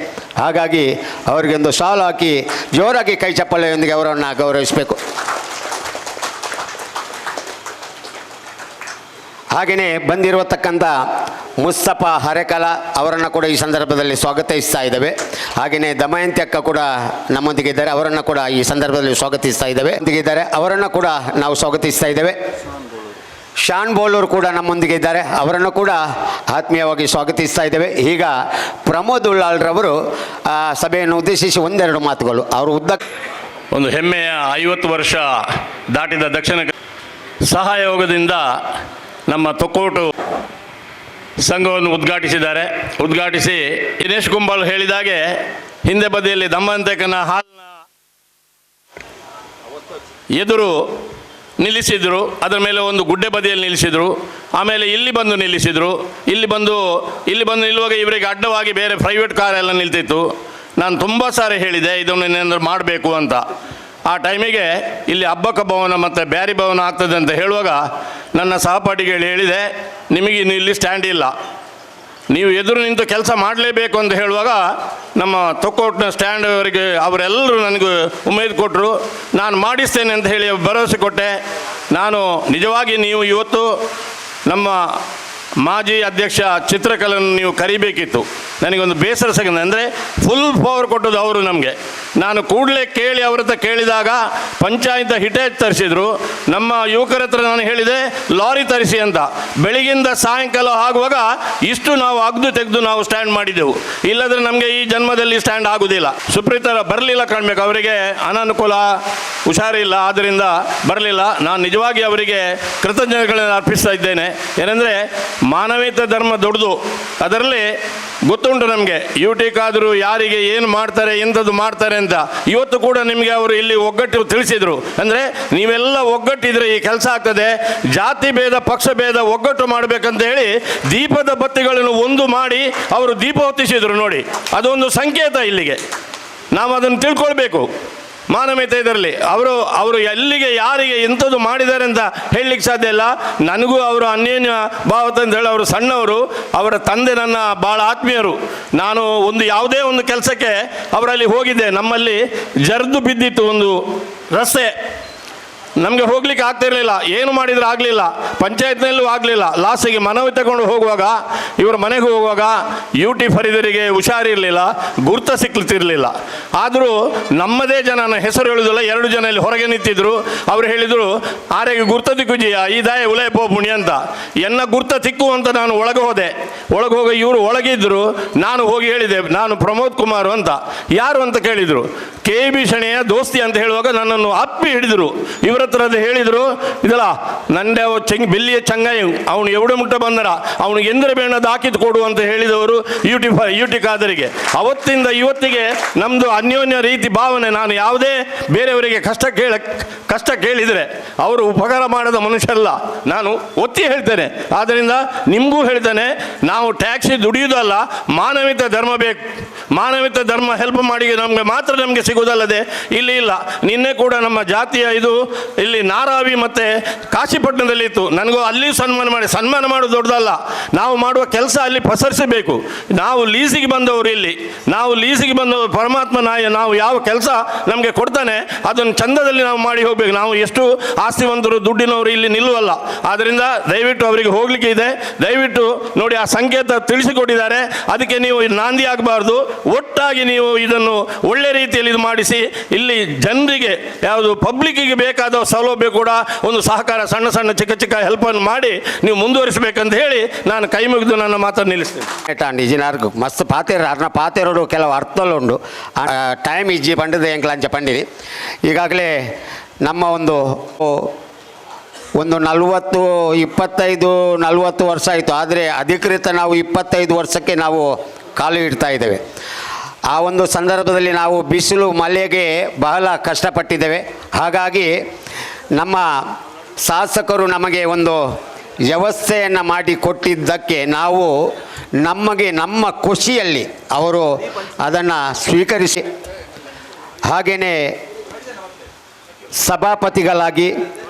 ಹಾಗಾಗಿ ಅವರಿಗೆ ಒಂದು ಶಾಲು ಹಾಕಿ ಜೋರಾಗಿ ಕೈ ಚಪ್ಪಲೆಯೊಂದಿಗೆ ಅವರನ್ನು ಗೌರವಿಸಬೇಕು. ಹಾಗೆಯೇ ಬಂದಿರತಕ್ಕಂಥ ಮುಸ್ತಫಾ ಹರೇಕಲ ಅವರನ್ನು ಕೂಡ ಈ ಸಂದರ್ಭದಲ್ಲಿ ಸ್ವಾಗತಿಸ್ತಾ ಇದ್ದೇವೆ. ಹಾಗೆಯೇ ದಮಯಂತಿ ಅಕ್ಕ ಕೂಡ ನಮ್ಮೊಂದಿಗೆ ಇದ್ದಾರೆ, ಅವರನ್ನು ಕೂಡ ಈ ಸಂದರ್ಭದಲ್ಲಿ ಸ್ವಾಗತಿಸ್ತಾ ಇದ್ದೇವೆ. ಅವರನ್ನು ಕೂಡ ನಾವು ಸ್ವಾಗತಿಸ್ತಾ ಇದ್ದೇವೆ. ಶಾನ್ ಬೋಲೂರು ಕೂಡ ನಮ್ಮೊಂದಿಗೆ ಇದ್ದಾರೆ, ಅವರನ್ನು ಕೂಡ ಆತ್ಮೀಯವಾಗಿ ಸ್ವಾಗತಿಸ್ತಾ ಇದ್ದೇವೆ. ಈಗ ಪ್ರಮೋದ್ ಉಳ್ಳಾಲ್ರವರು ಸಭೆಯನ್ನು ಉದ್ದೇಶಿಸಿ 1-2 ಮಾತುಗಳು. ಅವರು ಒಂದು ಹೆಮ್ಮೆಯ 50 ವರ್ಷ ದಾಟಿದ ದಕ್ಷಿಣ ಸಹಯೋಗದಿಂದ ನಮ್ಮ ತೊಕ್ಕೋಟು ಸಂಘವನ್ನು ಉದ್ಘಾಟಿಸಿ ದಿನೇಶ್ ಕುಂಬಾಲ್ ಹೇಳಿದಾಗೆ ಹಿಂದೆ ಬದಿಯಲ್ಲಿ ದಮ್ಮಂತಕನ ಹಾಲ್ನ ಎದುರು ನಿಲ್ಲಿಸಿದರು. ಅದರ ಮೇಲೆ ಒಂದು ಗುಡ್ಡೆ ಬದಿಯಲ್ಲಿ ನಿಲ್ಲಿಸಿದರು. ಆಮೇಲೆ ಇಲ್ಲಿ ಬಂದು ನಿಲ್ಲಿಸಿದರು. ಇಲ್ಲಿ ಬಂದು ನಿಲ್ಲುವಾಗ ಇವರಿಗೆ ಅಡ್ಡವಾಗಿ ಬೇರೆ ಪ್ರೈವೇಟ್ ಕಾರೆಲ್ಲ ನಿಲ್ತಿತ್ತು. ನಾನು ತುಂಬ ಸಾರಿ ಹೇಳಿದೆ ಇದನ್ನು ಏನಾದರೂ ಮಾಡಬೇಕು ಅಂತ. ಆ ಟೈಮಿಗೆ ಇಲ್ಲಿ ಅಬ್ಬಕ್ಕ ಭವನ ಮತ್ತು ಬ್ಯಾರಿ ಭವನ ಆಗ್ತದೆ ಅಂತ ಹೇಳುವಾಗ ನನ್ನ ಸಹಪಾಠಿಗಳು ಹೇಳಿದೆ, ನಿಮಗೆ ಇಲ್ಲಿ ಸ್ಟ್ಯಾಂಡ್ ಇಲ್ಲ, ನೀವು ಎದುರು ನಿಂತು ಕೆಲಸ ಮಾಡಲೇಬೇಕು ಅಂತ ಹೇಳುವಾಗ ನಮ್ಮ ತೊಕ್ಕೋಟ್ನ ಸ್ಟ್ಯಾಂಡ್ ಅವರಿಗೆ ಅವರೆಲ್ಲರೂ ನನಗೆ ಉಮೇದು ಕೊಟ್ಟರು. ನಾನು ಮಾಡಿಸ್ತೇನೆ ಅಂತ ಹೇಳಿ ಭರವಸೆ ಕೊಟ್ಟೆ. ನಾನು ನಿಜವಾಗಿ ನೀವು ಇವತ್ತು ನಮ್ಮ ಮಾಜಿ ಅಧ್ಯಕ್ಷ ಚಿತ್ರಕಲೆಯನ್ನು ನೀವು ಕರಿಬೇಕಿತ್ತು. ನನಗೊಂದು ಬೇಸರ ಸಿಗಿದೆ. ಅಂದರೆ ಫುಲ್ ಪವರ್ ಕೊಟ್ಟದ್ದು ಅವರು ನಮಗೆ. ನಾನು ಕೂಡಲೇ ಕೇಳಿ ಅವ್ರ ಹತ್ರ ಕೇಳಿದಾಗ ಪಂಚಾಯತ್ ಹಿಟೇಜ್ ತರಿಸಿದ್ರು. ನಮ್ಮ ಯುವಕರ ಹತ್ರ ನಾನು ಹೇಳಿದೆ ಲಾರಿ ತರಿಸಿ ಅಂತ. ಬೆಳಗಿಂದ ಸಾಯಂಕಾಲ ಆಗುವಾಗ ಇಷ್ಟು ನಾವು ಅಗ್ದು ತೆಗೆದು ನಾವು ಸ್ಟ್ಯಾಂಡ್ ಮಾಡಿದ್ದೆವು. ಇಲ್ಲದ್ರೆ ನಮಗೆ ಈ ಜನ್ಮದಲ್ಲಿ ಸ್ಟ್ಯಾಂಡ್ ಆಗುವುದಿಲ್ಲ. ಸುಪ್ರೀತರ ಬರಲಿಲ್ಲ ಕಾಣಬೇಕು, ಅವರಿಗೆ ಅನಾನುಕೂಲ, ಹುಷಾರಿಲ್ಲ, ಆದ್ದರಿಂದ ಬರಲಿಲ್ಲ. ನಾನು ನಿಜವಾಗಿ ಅವರಿಗೆ ಕೃತಜ್ಞತೆಗಳನ್ನು ಅರ್ಪಿಸ್ತಾ ಇದ್ದೇನೆ. ಏನೆಂದರೆ ಮಾನವೀಯತೆ ಧರ್ಮ ದೊಡ್ಡದು. ಅದರಲ್ಲಿ ಗೊತ್ತುಂಟು ನಮಗೆ ಯುಟಿ ಖಾದರ್ ಯಾರಿಗೆ ಏನು ಮಾಡ್ತಾರೆ, ಎಂಥದ್ದು ಮಾಡ್ತಾರೆ ಅಂತ. ಇವತ್ತು ಕೂಡ ನಿಮಗೆ ಅವರು ಇಲ್ಲಿ ಒಗ್ಗಟ್ಟು ತಿಳಿಸಿದರು. ಅಂದರೆ ನೀವೆಲ್ಲ ಒಗ್ಗಟ್ಟಿದ್ರೆ ಈ ಕೆಲಸ ಆಗ್ತದೆ. ಜಾತಿ ಭೇದ, ಪಕ್ಷ ಭೇದ ಒಗ್ಗಟ್ಟು ಮಾಡಬೇಕಂತ ಹೇಳಿ ದೀಪದ ಬತ್ತಿಗಳನ್ನು ಒಂದು ಮಾಡಿ ಅವರು ದೀಪ ಹೊತ್ತಿಸಿದರು. ನೋಡಿ, ಅದೊಂದು ಸಂಕೇತ. ಇಲ್ಲಿಗೆ ನಾವು ಅದನ್ನು ತಿಳ್ಕೊಳ್ಬೇಕು. ಮಾನವೀಯತೆ ಇದರಲ್ಲಿ ಅವರು ಎಲ್ಲಿಗೆ ಯಾರಿಗೆ ಎಂಥದ್ದು ಮಾಡಿದ್ದಾರೆ ಅಂತ ಹೇಳಲಿಕ್ಕೆ ಸಾಧ್ಯ ಇಲ್ಲ. ನನಗೂ ಅವರು ಅನ್ಯೋನ್ಯ ಭಾವತ ಅಂತ ಹೇಳಿ ಅವರು ಸಣ್ಣವರು, ಅವರ ತಂದೆ ನನ್ನ ಭಾಳ ಆತ್ಮೀಯರು. ನಾನು ಯಾವುದೇ ಒಂದು ಕೆಲಸಕ್ಕೆ ಅವರಲ್ಲಿ ಹೋಗಿದ್ದೆ. ನಮ್ಮಲ್ಲಿ ಜರ್ದು ಬಿದ್ದಿತ್ತು ಒಂದು ರಸ್ತೆ. ನಮಗೆ ಹೋಗ್ಲಿಕ್ಕೆ ಆಗ್ತಿರಲಿಲ್ಲ, ಏನು ಮಾಡಿದರೂ ಆಗಲಿಲ್ಲ, ಪಂಚಾಯತ್ನಲ್ಲೂ ಆಗಲಿಲ್ಲ. ಲಾಸ್ಟಿಗೆ ಮನವಿ ತಗೊಂಡು ಹೋಗುವಾಗ, ಇವರ ಮನೆಗೆ ಹೋಗುವಾಗ ಯುಟಿ ಫರೀದರಿಗೆ ಹುಷಾರಿರಲಿಲ್ಲ, ಗುರ್ತ ಸಿಕ್ಲಿತಿರಲಿಲ್ಲ. ಆದರೂ ನಮ್ಮದೇ ಜನನ ಹೆಸರು ಹೇಳುವುದಿಲ್ಲ, 2 ಜನ ಇಲ್ಲಿ ಹೊರಗೆ ನಿಂತಿದ್ರು. ಅವರು ಹೇಳಿದರು, ಆರೆಗೆ ಗುರ್ತ ತಿಕ್ಕುಜಿಯ ಇದಾಯ ಉಲಯ ಪೋಪುಣಿ ಅಂತ. ಎನ್ನ ಗುರ್ತ ತಿಕ್ಕು ಅಂತ ನಾನು ಒಳಗೆ ಹೋದೆ. ಒಳಗೆ ಹೋಗಿ ಇವರು ಒಳಗಿದ್ದರು. ನಾನು ಹೋಗಿ ಹೇಳಿದೆ, ನಾನು ಪ್ರಮೋದ್ ಕುಮಾರ್ ಅಂತ. ಯಾರು ಅಂತ ಕೇಳಿದರು. KB ಶೆಣೆಯ ದೋಸ್ತಿ ಅಂತ ಹೇಳುವಾಗ ನನ್ನನ್ನು ಅಪ್ಪಿ ಹಿಡಿದರು. ಇವರ ಹತ್ರ ಹೇಳಿದರು, ಇದಲ್ಲ ನಂಡೆ ಬೆಲ್ಲಿಯ ಚಂಗಾಯಿ, ಅವನು ಎವಡೆ ಮುಟ್ಟ ಬಂದರ ಅವನಿಗೆ ಎಂದರೆ ಬೇಣದ ಹಾಕಿದ್ದು ಕೊಡು ಅಂತ ಹೇಳಿದವರು ಯುಟಿ ಖಾದರಿಗೆ. ಅವತ್ತಿಂದ ಇವತ್ತಿಗೆ ನಮ್ಮದು ಅನ್ಯೋನ್ಯ ರೀತಿ ಭಾವನೆ. ನಾನು ಯಾವುದೇ ಬೇರೆಯವರಿಗೆ ಕಷ್ಟ ಕೇಳಿದರೆ ಅವರು ಉಪಕಾರ ಮಾಡದ ಮನುಷ್ಯಲ್ಲ, ನಾನು ಒತ್ತಿ ಹೇಳ್ತೇನೆ. ಆದ್ದರಿಂದ ನಿಮಗೂ ಹೇಳ್ತೇನೆ, ನಾವು ಟ್ಯಾಕ್ಸಿ ದುಡಿಯುವುದಲ್ಲ, ಮಾನವೀಯತೆ ಧರ್ಮ ಬೇಕು. ಮಾನವೀಯತೆ ಧರ್ಮ ಹೆಲ್ಪ್ ಮಾಡಿ ನಮಗೆ ಸಿಗುವುದಲ್ಲದೆ ಇಲ್ಲಿ ಇಲ್ಲ. ನಿನ್ನೆ ಕೂಡ ನಮ್ಮ ಜಾತಿಯ ಇದು ಇಲ್ಲಿ ನಾರಾವಿ ಮತ್ತು ಕಾಶಿಪಟ್ಟಣದಲ್ಲಿ ಇತ್ತು. ನನಗೂ ಅಲ್ಲಿ ಸನ್ಮಾನ ಮಾಡೋದು ದೊಡ್ಡದಲ್ಲ, ನಾವು ಮಾಡುವ ಕೆಲಸ ಅಲ್ಲಿ ಪಸರಿಸಬೇಕು. ನಾವು ಲೀಸಿಗೆ ಬಂದವರು, ಇಲ್ಲಿ ನಾವು ಲೀಸಿಗೆ ಬಂದವರು. ಪರಮಾತ್ಮ ನಾವು ಯಾವ ಕೆಲಸ ನಮಗೆ ಕೊಡ್ತಾನೆ ಅದನ್ನು ಚಂದದಲ್ಲಿ ನಾವು ಮಾಡಿ ಹೋಗಬೇಕು. ನಾವು ಎಷ್ಟು ಆಸ್ತಿವಂತರು ದುಡ್ಡಿನವರು ಇಲ್ಲಿ ನಿಲ್ಲುವಲ್ಲ. ಆದ್ದರಿಂದ ದಯವಿಟ್ಟು ಅವರಿಗೆ ಹೋಗಲಿಕ್ಕೆ ಇದೆ. ದಯವಿಟ್ಟು ನೋಡಿ, ಆ ಸಂಕೇತ ತಿಳಿಸಿಕೊಟ್ಟಿದ್ದಾರೆ, ಅದಕ್ಕೆ ನೀವು ನಾಂದಿ ಆಗಬಾರ್ದು. ಒಟ್ಟಾಗಿ ನೀವು ಇದನ್ನು ಒಳ್ಳೆ ರೀತಿಯಲ್ಲಿ ಇದು ಮಾಡಿಸಿ ಇಲ್ಲಿ ಜನರಿಗೆ ಯಾವುದು ಪಬ್ಲಿಕ್ಕಿಗೆ ಬೇಕಾದ ಸೌಲಭ್ಯ ಕೂಡ ಒಂದು ಸಹಕಾರ ಸಣ್ಣ ಸಣ್ಣ ಚಿಕ್ಕ ಚಿಕ್ಕ ಹೆಲ್ಪನ್ನು ಮಾಡಿ ನೀವು ಮುಂದುವರಿಸಬೇಕಂತ ಹೇಳಿ ನಾನು ಕೈ ಮುಗಿದು ನನ್ನ ಮಾತನ್ನು ನಿಲ್ಲಿಸ್ತೇನೆ. ಇಜಿನಾರ್ಗು ಮಸ್ತ್ ಪಾತೇರು ಅರ್ನ ಪಾತೇರೋಡು ಕೆಲವು ಅರ್ಥಲು ಉಂಡು. ಟೈಮ್ ಇಜ್ಜಿ ಪಂಡದ ಎಂಕ್ಲಂಚ ಪಂಡಿನಿ. ಈಗಾಗಲೇ ನಮ್ಮ ಒಂದು 25-40 ವರ್ಷ ಆಯಿತು. ಆದರೆ ಅಧಿಕೃತ ನಾವು 25 ವರ್ಷಕ್ಕೆ ನಾವು ಕಾಲು ಇಡ್ತಾ ಇದ್ದೇವೆ. ಆ ಒಂದು ಸಂದರ್ಭದಲ್ಲಿ ನಾವು ಬಿಸಿಲು ಮಳೆಗೆ ಬಹಳ ಕಷ್ಟಪಟ್ಟಿದ್ದೇವೆ. ಹಾಗಾಗಿ ನಮ್ಮ ಶಾಸಕರು ನಮಗೆ ಒಂದು ವ್ಯವಸ್ಥೆಯನ್ನು ಮಾಡಿ ಕೊಟ್ಟಿದ್ದಕ್ಕೆ ನಾವು ನಮ್ಮ ಖುಷಿಯಲ್ಲಿ ಅವರು ಅದನ್ನು ಸ್ವೀಕರಿಸಿ, ಹಾಗೆಯೇ ಸಭಾಪತಿಗಳಾಗಿ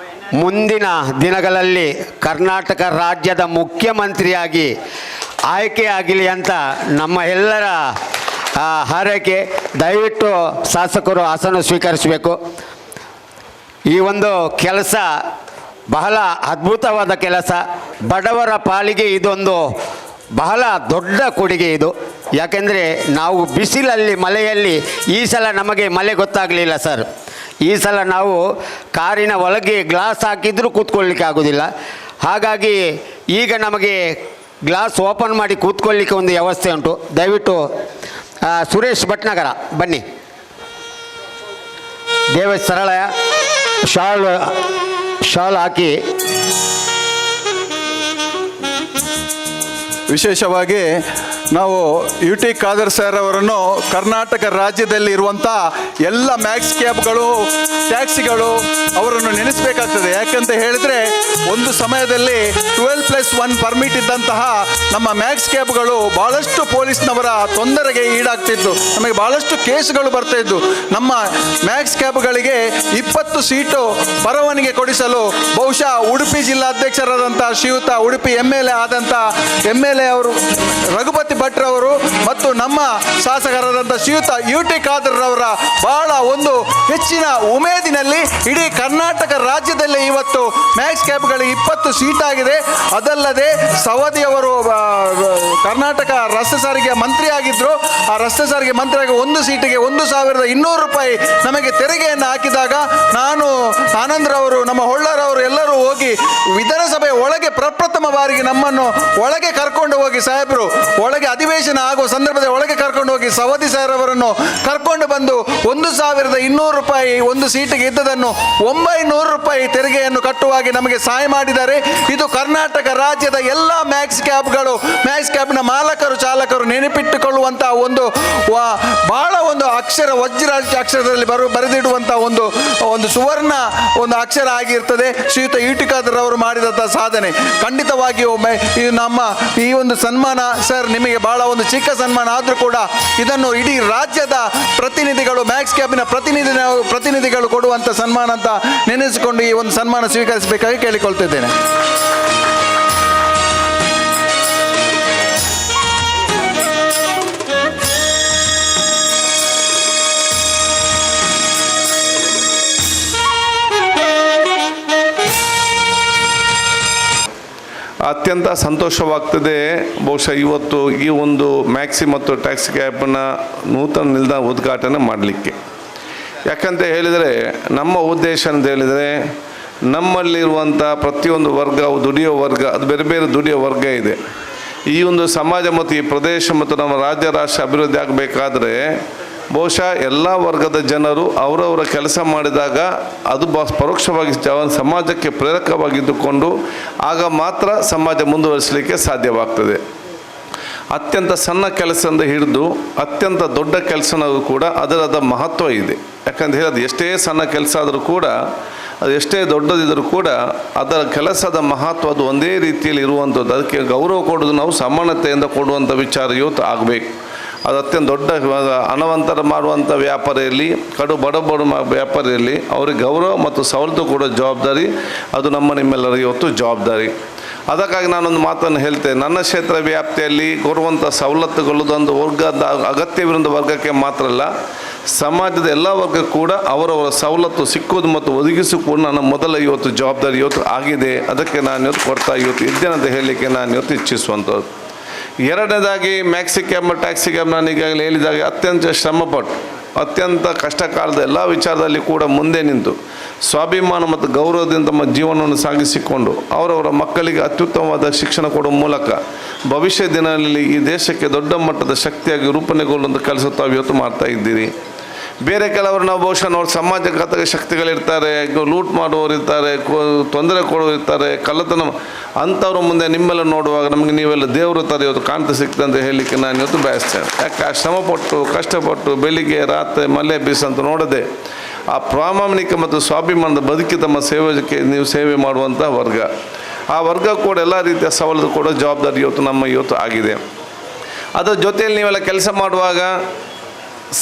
ಮುಂದಿನ ದಿನಗಳಲ್ಲಿ ಕರ್ನಾಟಕ ರಾಜ್ಯದ ಮುಖ್ಯಮಂತ್ರಿಯಾಗಿ ಆಯ್ಕೆಯಾಗಲಿ ಅಂತ ನಮ್ಮ ಎಲ್ಲರ ಹಾರೈಕೆ. ದಯವಿಟ್ಟು ಶಾಸಕರು ಆಸನ ಸ್ವೀಕರಿಸಬೇಕು. ಈ ಒಂದು ಕೆಲಸ ಬಹಳ ಅದ್ಭುತವಾದ ಕೆಲಸ. ಬಡವರ ಪಾಲಿಗೆ ಇದೊಂದು ಬಹಳ ದೊಡ್ಡ ಕೊಡುಗೆ ಇದು. ಯಾಕೆಂದರೆ ನಾವು ಬಿಸಿಲಲ್ಲಿ ಮಳೆಯಲ್ಲಿ ಈ ಸಲ ನಮಗೆ ಮಳೆ ಗೊತ್ತಾಗಲಿಲ್ಲ ಸರ್. ಈ ಸಲ ನಾವು ಕಾರಿನ ಒಳಗೆ ಗ್ಲಾಸ್ ಹಾಕಿದರೂ ಕೂತ್ಕೊಳ್ಳಿಕ್ಕೆ ಆಗೋದಿಲ್ಲ. ಹಾಗಾಗಿ ಈಗ ನಮಗೆ ಗ್ಲಾಸ್ ಓಪನ್ ಮಾಡಿ ಕೂತ್ಕೊಳ್ಳಿಕ್ಕೆ ಒಂದು ವ್ಯವಸ್ಥೆ ಉಂಟು. ದಯವಿಟ್ಟು ಸುರೇಶ್ ಭಟ್ನಗರ ಬನ್ನಿ. ದೇವ ಸರಳ ಶಾಲ್ ಹಾಕಿ. ವಿಶೇಷವಾಗಿ ನಾವು UT ಖಾದರ್ ಸರ್ ಅವರನ್ನು ಕರ್ನಾಟಕ ರಾಜ್ಯದಲ್ಲಿ ಇರುವಂಥ ಎಲ್ಲ ಮ್ಯಾಕ್ಸ್ ಕ್ಯಾಬ್ಗಳು, ಟ್ಯಾಕ್ಸಿಗಳು ಅವರನ್ನು ನೆನೆಸಬೇಕಾಗ್ತದೆ. ಯಾಕಂತ ಹೇಳಿದರೆ ಒಂದು ಸಮಯದಲ್ಲಿ 12+1 ಪರ್ಮಿಟ್ ಇದ್ದಂತಹ ನಮ್ಮ ಮ್ಯಾಕ್ಸ್ ಕ್ಯಾಬ್ಗಳು ಭಾಳಷ್ಟು ಪೊಲೀಸ್ನವರ ತೊಂದರೆಗೆ ಈಡಾಗ್ತಿದ್ದು, ನಮಗೆ ಭಾಳಷ್ಟು ಕೇಸ್ಗಳು ಬರ್ತಾಯಿದ್ದು. ನಮ್ಮ ಮ್ಯಾಕ್ಸ್ ಕ್ಯಾಬ್ಗಳಿಗೆ 20 ಸೀಟು ಪರವಾನಿಗೆ ಕೊಡಿಸಲು ಬಹುಶಃ ಉಡುಪಿ ಜಿಲ್ಲಾಧ್ಯಕ್ಷರಾದಂಥ ಶ್ರೀಯುತ ಉಡುಪಿ MLA ಆದಂಥ MLA ಅವರು ರಘುಪತಿ ಭಟ್ರವರು ಮತ್ತು ನಮ್ಮ ಶಾಸಕರಾದಂಥ ಶ್ರೀಯುತ UT ಖಾದರ್ ಅವರ ಬಹಳ ಒಂದು ಹೆಚ್ಚಿನ ಉಮೇದಿನಲ್ಲಿ ಇಡೀ ಕರ್ನಾಟಕ ರಾಜ್ಯದಲ್ಲಿ ಇವತ್ತು ಮ್ಯಾಕ್ಸ್ ಕ್ಯಾಬ್ಗಳಿಗೆ 20 ಸೀಟ್ ಆಗಿದೆ. ಅದಲ್ಲದೆ ಸವದಿಯವರು ಕರ್ನಾಟಕ ರಸ್ತೆ ಸಾರಿಗೆ ಮಂತ್ರಿ ಆಗಿದ್ದರು. ಆ ರಸ್ತೆ ಸಾರಿಗೆ ಮಂತ್ರಿಯಾಗಿ 1 ಸೀಟಿಗೆ 1,200 ರೂಪಾಯಿ ನಮಗೆ ತೆರಿಗೆಯನ್ನು ಹಾಕಿದಾಗ ನಾನು, ಆನಂದ್ರವರು, ನಮ್ಮ ಹೊಳ್ಳರವರು ಎಲ್ಲರೂ ಹೋಗಿ ವಿಧಾನಸಭೆ ಒಳಗೆ ಪ್ರಪ್ರಥಮ ಬಾರಿಗೆ ನಮ್ಮನ್ನು ಒಳಗೆ ಕರ್ಕೊಂಡು ಹೋಗಿ, ಸಾಹೇಬರು ಒಳಗೆ ಅಧಿವೇಶನ ಆಗುವ ಸಂದರ್ಭದಲ್ಲಿ ಒಳಗೆ ಕರ್ಕೊಂಡು ಹೋಗಿ ಸವದಿ ಸರ್ ಅವರನ್ನು ಕರ್ಕೊಂಡು ಬಂದು 1,200 ರೂಪಾಯಿ 1 ಸೀಟಿಗೆ ಇದ್ದದನ್ನು 900 ರೂಪಾಯಿ ತೆರಿಗೆಯನ್ನು ಕಟ್ಟುವಾಗಿ ನಮಗೆ ಸಹಾಯ ಮಾಡಿದ್ದಾರೆ. ಇದು ಕರ್ನಾಟಕ ರಾಜ್ಯದ ಎಲ್ಲ ಮ್ಯಾಕ್ಸ್ ಕ್ಯಾಬ್ನ ಮಾಲಕರು, ಚಾಲಕರು ನೆನಪಿಟ್ಟುಕೊಳ್ಳುವಂಥ ಒಂದು ಬಹಳ ಒಂದು ಅಕ್ಷರ, ವಜ್ರ ಅಕ್ಷರದಲ್ಲಿ ಬರೆದಿಡುವಂಥ ಒಂದು ಸುವರ್ಣ ಒಂದು ಅಕ್ಷರ ಆಗಿರ್ತದೆ ಶ್ರೀಯುತ UT ಖಾದರ್ ಅವರು ಮಾಡಿದಂಥ ಸಾಧನೆ. ಖಂಡಿತವಾಗಿಯೂ ಇದು ನಮ್ಮ ಈ ಒಂದು ಸನ್ಮಾನ ಸರ್ ನಿಮಗೆ ಬಹಳ ಒಂದು ಚಿಕ್ಕ ಸನ್ಮಾನ ಆದರೂ ಕೂಡ ಇದನ್ನು ಇಡೀ ರಾಜ್ಯದ ಪ್ರತಿನಿಧಿಗಳು, ಮ್ಯಾಕ್ಸ್ ಕ್ಯಾಬಿನ ಪ್ರತಿನಿಧಿಗಳು ಕೊಡುವಂಥ ಸನ್ಮಾನ ಅಂತ ನೆನೆಸಿಕೊಂಡು ಈ ಒಂದು ಸನ್ಮಾನ ಸ್ವೀಕರಿಸಬೇಕಾಗಿ ಕೇಳಿಕೊಳ್ತಿದ್ದೇನೆ. ಅತ್ಯಂತ ಸಂತೋಷವಾಗ್ತದೆ. ಬಹುಶಃ ಇವತ್ತು ಈ ಒಂದು ಮ್ಯಾಕ್ಸಿ ಮತ್ತು ಟ್ಯಾಕ್ಸಿ ಕ್ಯಾಬ್ನ ನೂತನ ನಿಲ್ದಾಣ ಉದ್ಘಾಟನೆ ಮಾಡಲಿಕ್ಕೆ. ಯಾಕಂತ ಹೇಳಿದರೆ ನಮ್ಮ ಉದ್ದೇಶ ಅಂತ ಹೇಳಿದರೆ ನಮ್ಮಲ್ಲಿರುವಂಥ ಪ್ರತಿಯೊಂದು ವರ್ಗ, ದುಡಿಯೋ ವರ್ಗ, ಅದು ಬೇರೆ ಬೇರೆ ದುಡಿಯೋ ವರ್ಗ ಇದೆ. ಈ ಒಂದು ಸಮಾಜ ಮತ್ತು ಈ ಪ್ರದೇಶ ಮತ್ತು ನಮ್ಮ ರಾಜ್ಯ ರಾಷ್ಟ್ರ ಅಭಿವೃದ್ಧಿ ಆಗಬೇಕಾದ್ರೆ ಬಹುಶಃ ಎಲ್ಲ ವರ್ಗದ ಜನರು ಅವರವರ ಕೆಲಸ ಮಾಡಿದಾಗ ಅದು ಪರೋಕ್ಷವಾಗಿ ಸಮಾಜಕ್ಕೆ ಪ್ರೇರಕವಾಗಿದ್ದುಕೊಂಡು ಆಗ ಮಾತ್ರ ಸಮಾಜ ಮುಂದುವರಿಸಲಿಕ್ಕೆ ಸಾಧ್ಯವಾಗ್ತದೆ. ಅತ್ಯಂತ ಸಣ್ಣ ಕೆಲಸದಿಂದ ಹಿಡಿದು ಅತ್ಯಂತ ದೊಡ್ಡ ಕೆಲಸನೂ ಕೂಡ ಅದರದ ಮಹತ್ವ ಇದೆ. ಯಾಕಂತ ಹೇಳೋದು ಎಷ್ಟೇ ಸಣ್ಣ ಕೆಲಸ ಆದರೂ ಕೂಡ, ಅದು ಎಷ್ಟೇ ದೊಡ್ಡದಿದ್ದರೂ ಕೂಡ ಅದರ ಕೆಲಸದ ಮಹತ್ವ ಅದು ಒಂದೇ ರೀತಿಯಲ್ಲಿ ಇರುವಂಥದ್ದು. ಅದಕ್ಕೆ ಗೌರವ ಕೊಡೋದು ನಾವು ಸಮಾನತೆಯಿಂದ ಕೊಡುವಂಥ ವಿಚಾರ ಇವತ್ತು ಆಗಬೇಕು. ಅದು ಅತ್ಯಂತ ದೊಡ್ಡ ಹಣವಂತರ ಮಾಡುವಂಥ ವ್ಯಾಪಾರ ಇರಲಿ, ಕಡು ಬಡ ವ್ಯಾಪಾರ ಇರಲಿ, ಅವ್ರಿಗೆ ಗೌರವ ಮತ್ತು ಸವಲತ್ತು ಕೊಡೋ ಜವಾಬ್ದಾರಿ ಅದು ನಿಮ್ಮೆಲ್ಲರ ಇವತ್ತು ಜವಾಬ್ದಾರಿ. ಅದಕ್ಕಾಗಿ ನಾನೊಂದು ಮಾತನ್ನು ಹೇಳ್ತೇನೆ. ನನ್ನ ಕ್ಷೇತ್ರ ವ್ಯಾಪ್ತಿಯಲ್ಲಿ ಕೊಡುವಂಥ ಸವಲತ್ತುಗಳದೊಂದು ವರ್ಗದ ಅಗತ್ಯವಿರುವಂಥ ವರ್ಗಕ್ಕೆ ಮಾತ್ರ ಅಲ್ಲ, ಸಮಾಜದ ಎಲ್ಲ ವರ್ಗಕ್ಕೂ ಕೂಡ ಅವರವರ ಸವಲತ್ತು ಸಿಕ್ಕುವುದು ಮತ್ತು ಒದಗಿಸಿಕೊಂಡು ನನ್ನ ಮೊದಲ ಇವತ್ತು ಜವಾಬ್ದಾರಿ ಇವತ್ತು ಆಗಿದೆ. ಅದಕ್ಕೆ ನಾನು ಇವತ್ತು ಕೊಡ್ತಾ ಇವತ್ತು ಇದ್ದೇನೆ ಅಂತ ಹೇಳಲಿಕ್ಕೆ ನಾನು ಇವತ್ತು ಇಚ್ಛಿಸುವಂಥದ್ದು. ಎರಡನೇದಾಗಿ ಮ್ಯಾಕ್ಸಿ ಕ್ಯಾಬ್ ಮತ್ತು ಟ್ಯಾಕ್ಸಿ ಕ್ಯಾಬ್ ನಾನು ಈಗಾಗಲೇ ಹೇಳಿದಾಗ ಅತ್ಯಂತ ಶ್ರಮಪಟ್ಟು ಅತ್ಯಂತ ಕಷ್ಟ ಕಾಲದ ಎಲ್ಲ ವಿಚಾರದಲ್ಲಿ ಕೂಡ ಮುಂದೆ ನಿಂತು ಸ್ವಾಭಿಮಾನ ಮತ್ತು ಗೌರವದಿಂದ ತಮ್ಮ ಜೀವನವನ್ನು ಸಾಗಿಸಿಕೊಂಡು ಅವರವರ ಮಕ್ಕಳಿಗೆ ಅತ್ಯುತ್ತಮವಾದ ಶಿಕ್ಷಣ ಕೊಡುವ ಮೂಲಕ ಭವಿಷ್ಯ ದಿನಗಳಲ್ಲಿ ಈ ದೇಶಕ್ಕೆ ದೊಡ್ಡ ಮಟ್ಟದ ಶಕ್ತಿಯಾಗಿ ರೂಪಣೆಗೊಳ್ಳುವಂಥ ಕೆಲಸ ತಾವು ಇವತ್ತು ಮಾಡ್ತಾ ಇದ್ದೀರಿ. ಬೇರೆ ಕೆಲವರು ನಾವು ಬಹುಶಃ ನೋಡಿ ಸಮಾಜಘಾತಕ ಶಕ್ತಿಗಳಿರ್ತಾರೆ, ಲೂಟ್ ಮಾಡುವವರು ಇರ್ತಾರೆ, ತೊಂದರೆ ಕೊಡೋರು ಇರ್ತಾರೆ, ಕಳ್ಳತನ ಅಂಥವ್ರ ಮುಂದೆ ನಿಮ್ಮೆಲ್ಲ ನೋಡುವಾಗ ನಮಗೆ ನೀವೆಲ್ಲ ದೇವರು ಥರ ಇವತ್ತು ಕಾಣ್ತಾ ಸಿಗ್ತದೆ ಅಂತ ಹೇಳಲಿಕ್ಕೆ ನಾನು ಇವತ್ತು ಬಯಸ್ತೇನೆ. ಯಾಕೆ ಶ್ರಮಪಟ್ಟು ಕಷ್ಟಪಟ್ಟು ಬೆಳಿಗ್ಗೆ ರಾತ್ರಿ ಮಳೆ ಬೀಸಂತ ನೋಡದೆ ಆ ಪ್ರಾಮಾಣಿಕ ಮತ್ತು ಸ್ವಾಭಿಮಾನದ ಬದುಕಿ ತಮ್ಮ ಸೇವೆಗೆ ನೀವು ಸೇವೆ ಮಾಡುವಂಥ ವರ್ಗ, ಆ ವರ್ಗ ಕೂಡ ಎಲ್ಲ ರೀತಿಯ ಸವಲತ್ತು ಕೊಡೋ ಜವಾಬ್ದಾರಿ ಇವತ್ತು ಆಗಿದೆ. ಅದರ ಜೊತೆಯಲ್ಲಿ ನೀವೆಲ್ಲ ಕೆಲಸ ಮಾಡುವಾಗ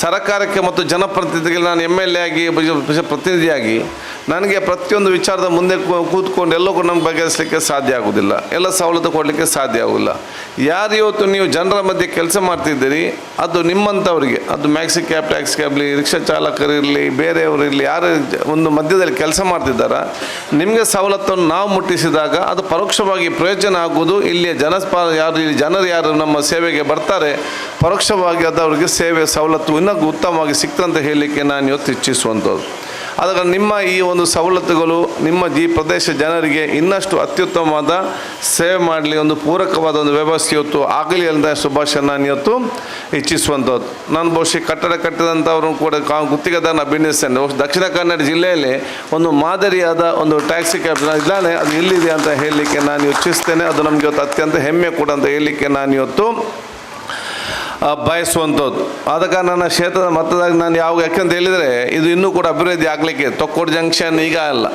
ಸರ್ಕಾರಕ್ಕೆ ಮತ್ತು ಜನಪ್ರತಿನಿಧಿಗಳಿಗೆ ನಾನು MLA ಆಗಿ ಪ್ರತಿನಿಧಿಯಾಗಿ ನನಗೆ ಪ್ರತಿಯೊಂದು ವಿಚಾರದ ಮುಂದೆ ಕೂತ್ಕೊಂಡು ಎಲ್ಲಕ್ಕೂ ನಮ್ಗೆ ಬಗೆಹರಿಸಲಿಕ್ಕೆ ಸಾಧ್ಯ ಆಗೋದಿಲ್ಲ, ಎಲ್ಲ ಸವಲತ್ತು ಕೊಡಲಿಕ್ಕೆ ಸಾಧ್ಯ ಆಗೋಲ್ಲ. ಯಾರು ಇವತ್ತು ನೀವು ಜನರ ಮಧ್ಯೆ ಕೆಲಸ ಮಾಡ್ತಿದ್ದೀರಿ ಅದು ನಿಮ್ಮಂಥವ್ರಿಗೆ, ಅದು ಮ್ಯಾಕ್ಸಿ ಕ್ಯಾಬ್ ಟ್ಯಾಕ್ಸಿ ಕ್ಯಾಬ್ಲಿ ರಿಕ್ಷಾ ಚಾಲಕರಿರಲಿ ಬೇರೆಯವರಿರಲಿ ಯಾರು ಒಂದು ಮಧ್ಯದಲ್ಲಿ ಕೆಲಸ ಮಾಡ್ತಿದ್ದಾರ ನಿಮಗೆ ಸವಲತ್ತನ್ನು ನಾವು ಮುಟ್ಟಿಸಿದಾಗ ಅದು ಪರೋಕ್ಷವಾಗಿ ಪ್ರಯೋಜನ ಆಗೋದು ಇಲ್ಲಿಯ ಜನರು ಯಾರು ನಮ್ಮ ಸೇವೆಗೆ ಬರ್ತಾರೆ ಪರೋಕ್ಷವಾಗಿ ಅದು ಅವರಿಗೆ ಸೇವೆ ಸವಲತ್ತು ಇನ್ನೂ ಉತ್ತಮವಾಗಿ ಸಿಕ್ತಂತ ಹೇಳಲಿಕ್ಕೆ ನಾನು ಇವತ್ತು ಇಚ್ಛಿಸುವಂಥದ್ದು. ಅದಕ್ಕೆ ನಿಮ್ಮ ಈ ಒಂದು ಸವಲತ್ತುಗಳು ನಿಮ್ಮ ಈ ಪ್ರದೇಶ ಜನರಿಗೆ ಇನ್ನಷ್ಟು ಅತ್ಯುತ್ತಮವಾದ ಸೇವೆ ಮಾಡಲಿ, ಒಂದು ಪೂರಕವಾದ ಒಂದು ವ್ಯವಸ್ಥೆ ಇವತ್ತು ಆಗಲಿ ಅಂತ ಶುಭಾಶಯ ನಾನು ಇವತ್ತು ಇಚ್ಛಿಸುವಂಥದ್ದು. ನಾನು ಬಹುಶಃ ಕಟ್ಟಡ ಕಟ್ಟಿದಂಥವ್ರನ್ನು ಕೂಡ ಗುತ್ತಿಗೆದಾರನ ಅಭಿನಯಿಸ್ತೇನೆ. ದಕ್ಷಿಣ ಕನ್ನಡ ಜಿಲ್ಲೆಯಲ್ಲಿ ಒಂದು ಮಾದರಿಯಾದ ಒಂದು ಟ್ಯಾಕ್ಸಿ ಕ್ಯಾಬ್ ಇದ್ದಾನೆ, ಅದು ಇಲ್ಲಿದೆ ಅಂತ ಹೇಳಲಿಕ್ಕೆ ನಾನು ಇಚ್ಛಿಸ್ತೇನೆ. ಅದು ನಮಗೆ ಇವತ್ತು ಅತ್ಯಂತ ಹೆಮ್ಮೆ ಕೂಡ ಅಂತ ಹೇಳಲಿಕ್ಕೆ ನಾನು ಇವತ್ತು ಬಯಸುವಂಥದ್ದು. ಅದಕ್ಕೆ ನನ್ನ ಕ್ಷೇತ್ರದ ಮತದಾಗ ನಾನು ಯಾಕಂತ ಹೇಳಿದರೆ ಇದು ಇನ್ನೂ ಕೂಡ ಅಭಿವೃದ್ಧಿ ಆಗಲಿಕ್ಕೆ ತೊಕ್ಕೋಡು ಜಂಕ್ಷನ್ ಈಗ ಅಲ್ಲ,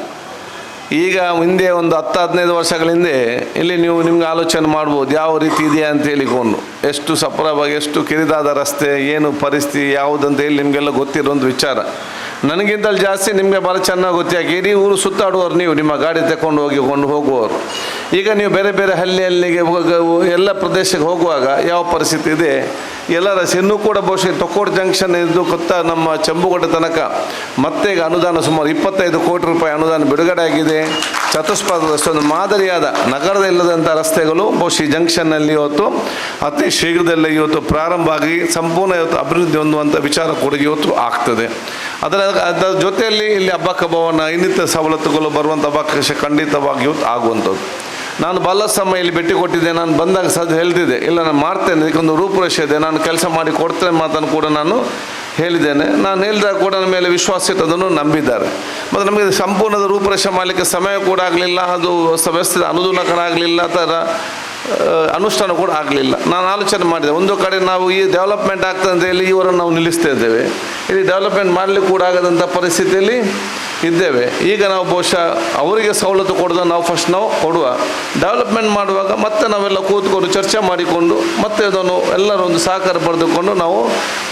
ಈಗ ಹಿಂದೆ ಒಂದು 10-15 ವರ್ಷಗಳ ಹಿಂದೆ ಇಲ್ಲಿ ನಿಮ್ಗೆ ಆಲೋಚನೆ ಮಾಡ್ಬೋದು ಯಾವ ರೀತಿ ಇದೆಯಾ ಅಂತ ಹೇಳಿಕೊಂಡು, ಎಷ್ಟು ಸಪರವಾಗಿ ಎಷ್ಟು ಕಿರಿದಾದ ರಸ್ತೆ, ಏನು ಪರಿಸ್ಥಿತಿ ಯಾವುದಂತ ಹೇಳಿ ನಿಮಗೆಲ್ಲ ಗೊತ್ತಿರೋ ಒಂದು ವಿಚಾರ. ನನಗಿಂತಲ್ಲಿ ಜಾಸ್ತಿ ನಿಮಗೆ ಭಾಳ ಚೆನ್ನಾಗಿ ಗೊತ್ತಾಗಿ ಇಡೀ ಊರು ಸುತ್ತಾಡುವವರು ನೀವು ನಿಮ್ಮ ಗಾಡಿ ತಗೊಂಡು ಹೋಗುವವರು. ಈಗ ನೀವು ಬೇರೆ ಬೇರೆ ಹಳ್ಳಿಗೆ ಎಲ್ಲ ಪ್ರದೇಶಕ್ಕೆ ಹೋಗುವಾಗ ಯಾವ ಪರಿಸ್ಥಿತಿ ಇದೆ ಎಲ್ಲರ ಇನ್ನೂ ಕೂಡ ಬಹುಶಃ ತೊಕ್ಕೋಡು ಜಂಕ್ಷನ್ ಇದು ಕೊತ್ತ ನಮ್ಮ ಚಂಬುಗಡ್ಡೆ ತನಕ ಮತ್ತೆ ಈಗ ಅನುದಾನ ಸುಮಾರು 25 ಕೋಟಿ ರೂಪಾಯಿ ಅನುದಾನ ಬಿಡುಗಡೆ ಆಗಿದೆ. ಚತುಷ್ಪಥ ಒಂದು ಮಾದರಿಯಾದ ನಗರದ ಇಲ್ಲದಂಥ ರಸ್ತೆಗಳು ಬಹುಶಃ ಜಂಕ್ಷನ್ನಲ್ಲಿ ಇವತ್ತು ಅತಿ ಶೀಘ್ರದಲ್ಲೇ ಇವತ್ತು ಪ್ರಾರಂಭ ಆಗಿ ಸಂಪೂರ್ಣ ಇವತ್ತು ಅಭಿವೃದ್ಧಿ ಹೊಂದುವಂಥ ವಿಚಾರ ಕೊಡುಗೆ ಇವತ್ತು ಆಗ್ತದೆ. ಅದರ ಜೊತೆಯಲ್ಲಿ ಇಲ್ಲಿ ಹಬ್ಬಕ್ಕ ಭವನ ಇನ್ನಿತರ ಸವಲತ್ತುಗಳು ಬರುವಂಥ ಅವಕಾಶ ಖಂಡಿತವಾಗಿ ಇವತ್ತು ಆಗುವಂಥದ್ದು. ನಾನು ಬಹಳ ಸಮಯ ಇಲ್ಲಿ ಭೇಟಿ ಕೊಟ್ಟಿದ್ದೆ, ನಾನು ಬಂದಾಗ ಹೇಳ್ತಿದ್ದೆ ಇಲ್ಲ ನಾನು ಮಾಡ್ತೇನೆ, ಇದಕ್ಕೊಂದು ರೂಪುರೇಷೆ ಇದೆ, ನಾನು ಕೆಲಸ ಮಾಡಿ ಕೊಡ್ತೇನೆ ಮಾತನ್ನು ಕೂಡ ನಾನು ಹೇಳಿದ್ದೇನೆ. ನಾನು ಹೇಳಿದಾಗ ಕೂಡ ನನ್ನ ಮೇಲೆ ವಿಶ್ವಾಸ ಇಟ್ಟದನ್ನು ನಂಬಿದ್ದಾರೆ. ಮತ್ತು ನಮಗೆ ಸಂಪೂರ್ಣದ ರೂಪುರೇಷೆ ಮಾಡಲಿಕ್ಕೆ ಸಮಯ ಕೂಡ ಆಗಲಿಲ್ಲ, ಅದು ವ್ಯವಸ್ಥಿತ ಅನುದಾನಕರ ಆಗಲಿಲ್ಲ, ಥರ ಅನುಷ್ಠಾನ ಕೂಡ ಆಗಲಿಲ್ಲ. ನಾನು ಆಲೋಚನೆ ಮಾಡಿದೆ, ಒಂದು ಕಡೆ ನಾವು ಈ ಡೆವಲಪ್ಮೆಂಟ್ ಆಗ್ತದೆ ಅಂತ ಹೇಳಿ ಇವರನ್ನು ನಾವು ನಿಲ್ಲಿಸ್ತಾ ಇದ್ದೇವೆ, ಇಲ್ಲಿ ಡೆವಲಪ್ಮೆಂಟ್ ಮಾಡಲಿಕ್ಕೆ ಕೂಡ ಆಗದಂಥ ಪರಿಸ್ಥಿತಿಯಲ್ಲಿ ಇದ್ದೇವೆ. ಈಗ ನಾವು ಬಹುಶಃ ಅವರಿಗೆ ಸವಲತ್ತು ಕೊಡೋದನ್ನು ನಾವು ಕೊಡುವ, ಡೆವಲಪ್ಮೆಂಟ್ ಮಾಡುವಾಗ ಮತ್ತೆ ನಾವೆಲ್ಲ ಕೂತ್ಕೊಂಡು ಚರ್ಚೆ ಮಾಡಿಕೊಂಡು ಮತ್ತೆ ಅದನ್ನು ಎಲ್ಲರೂ ಒಂದು ಸಹಕಾರ ಪಡೆದುಕೊಂಡು ನಾವು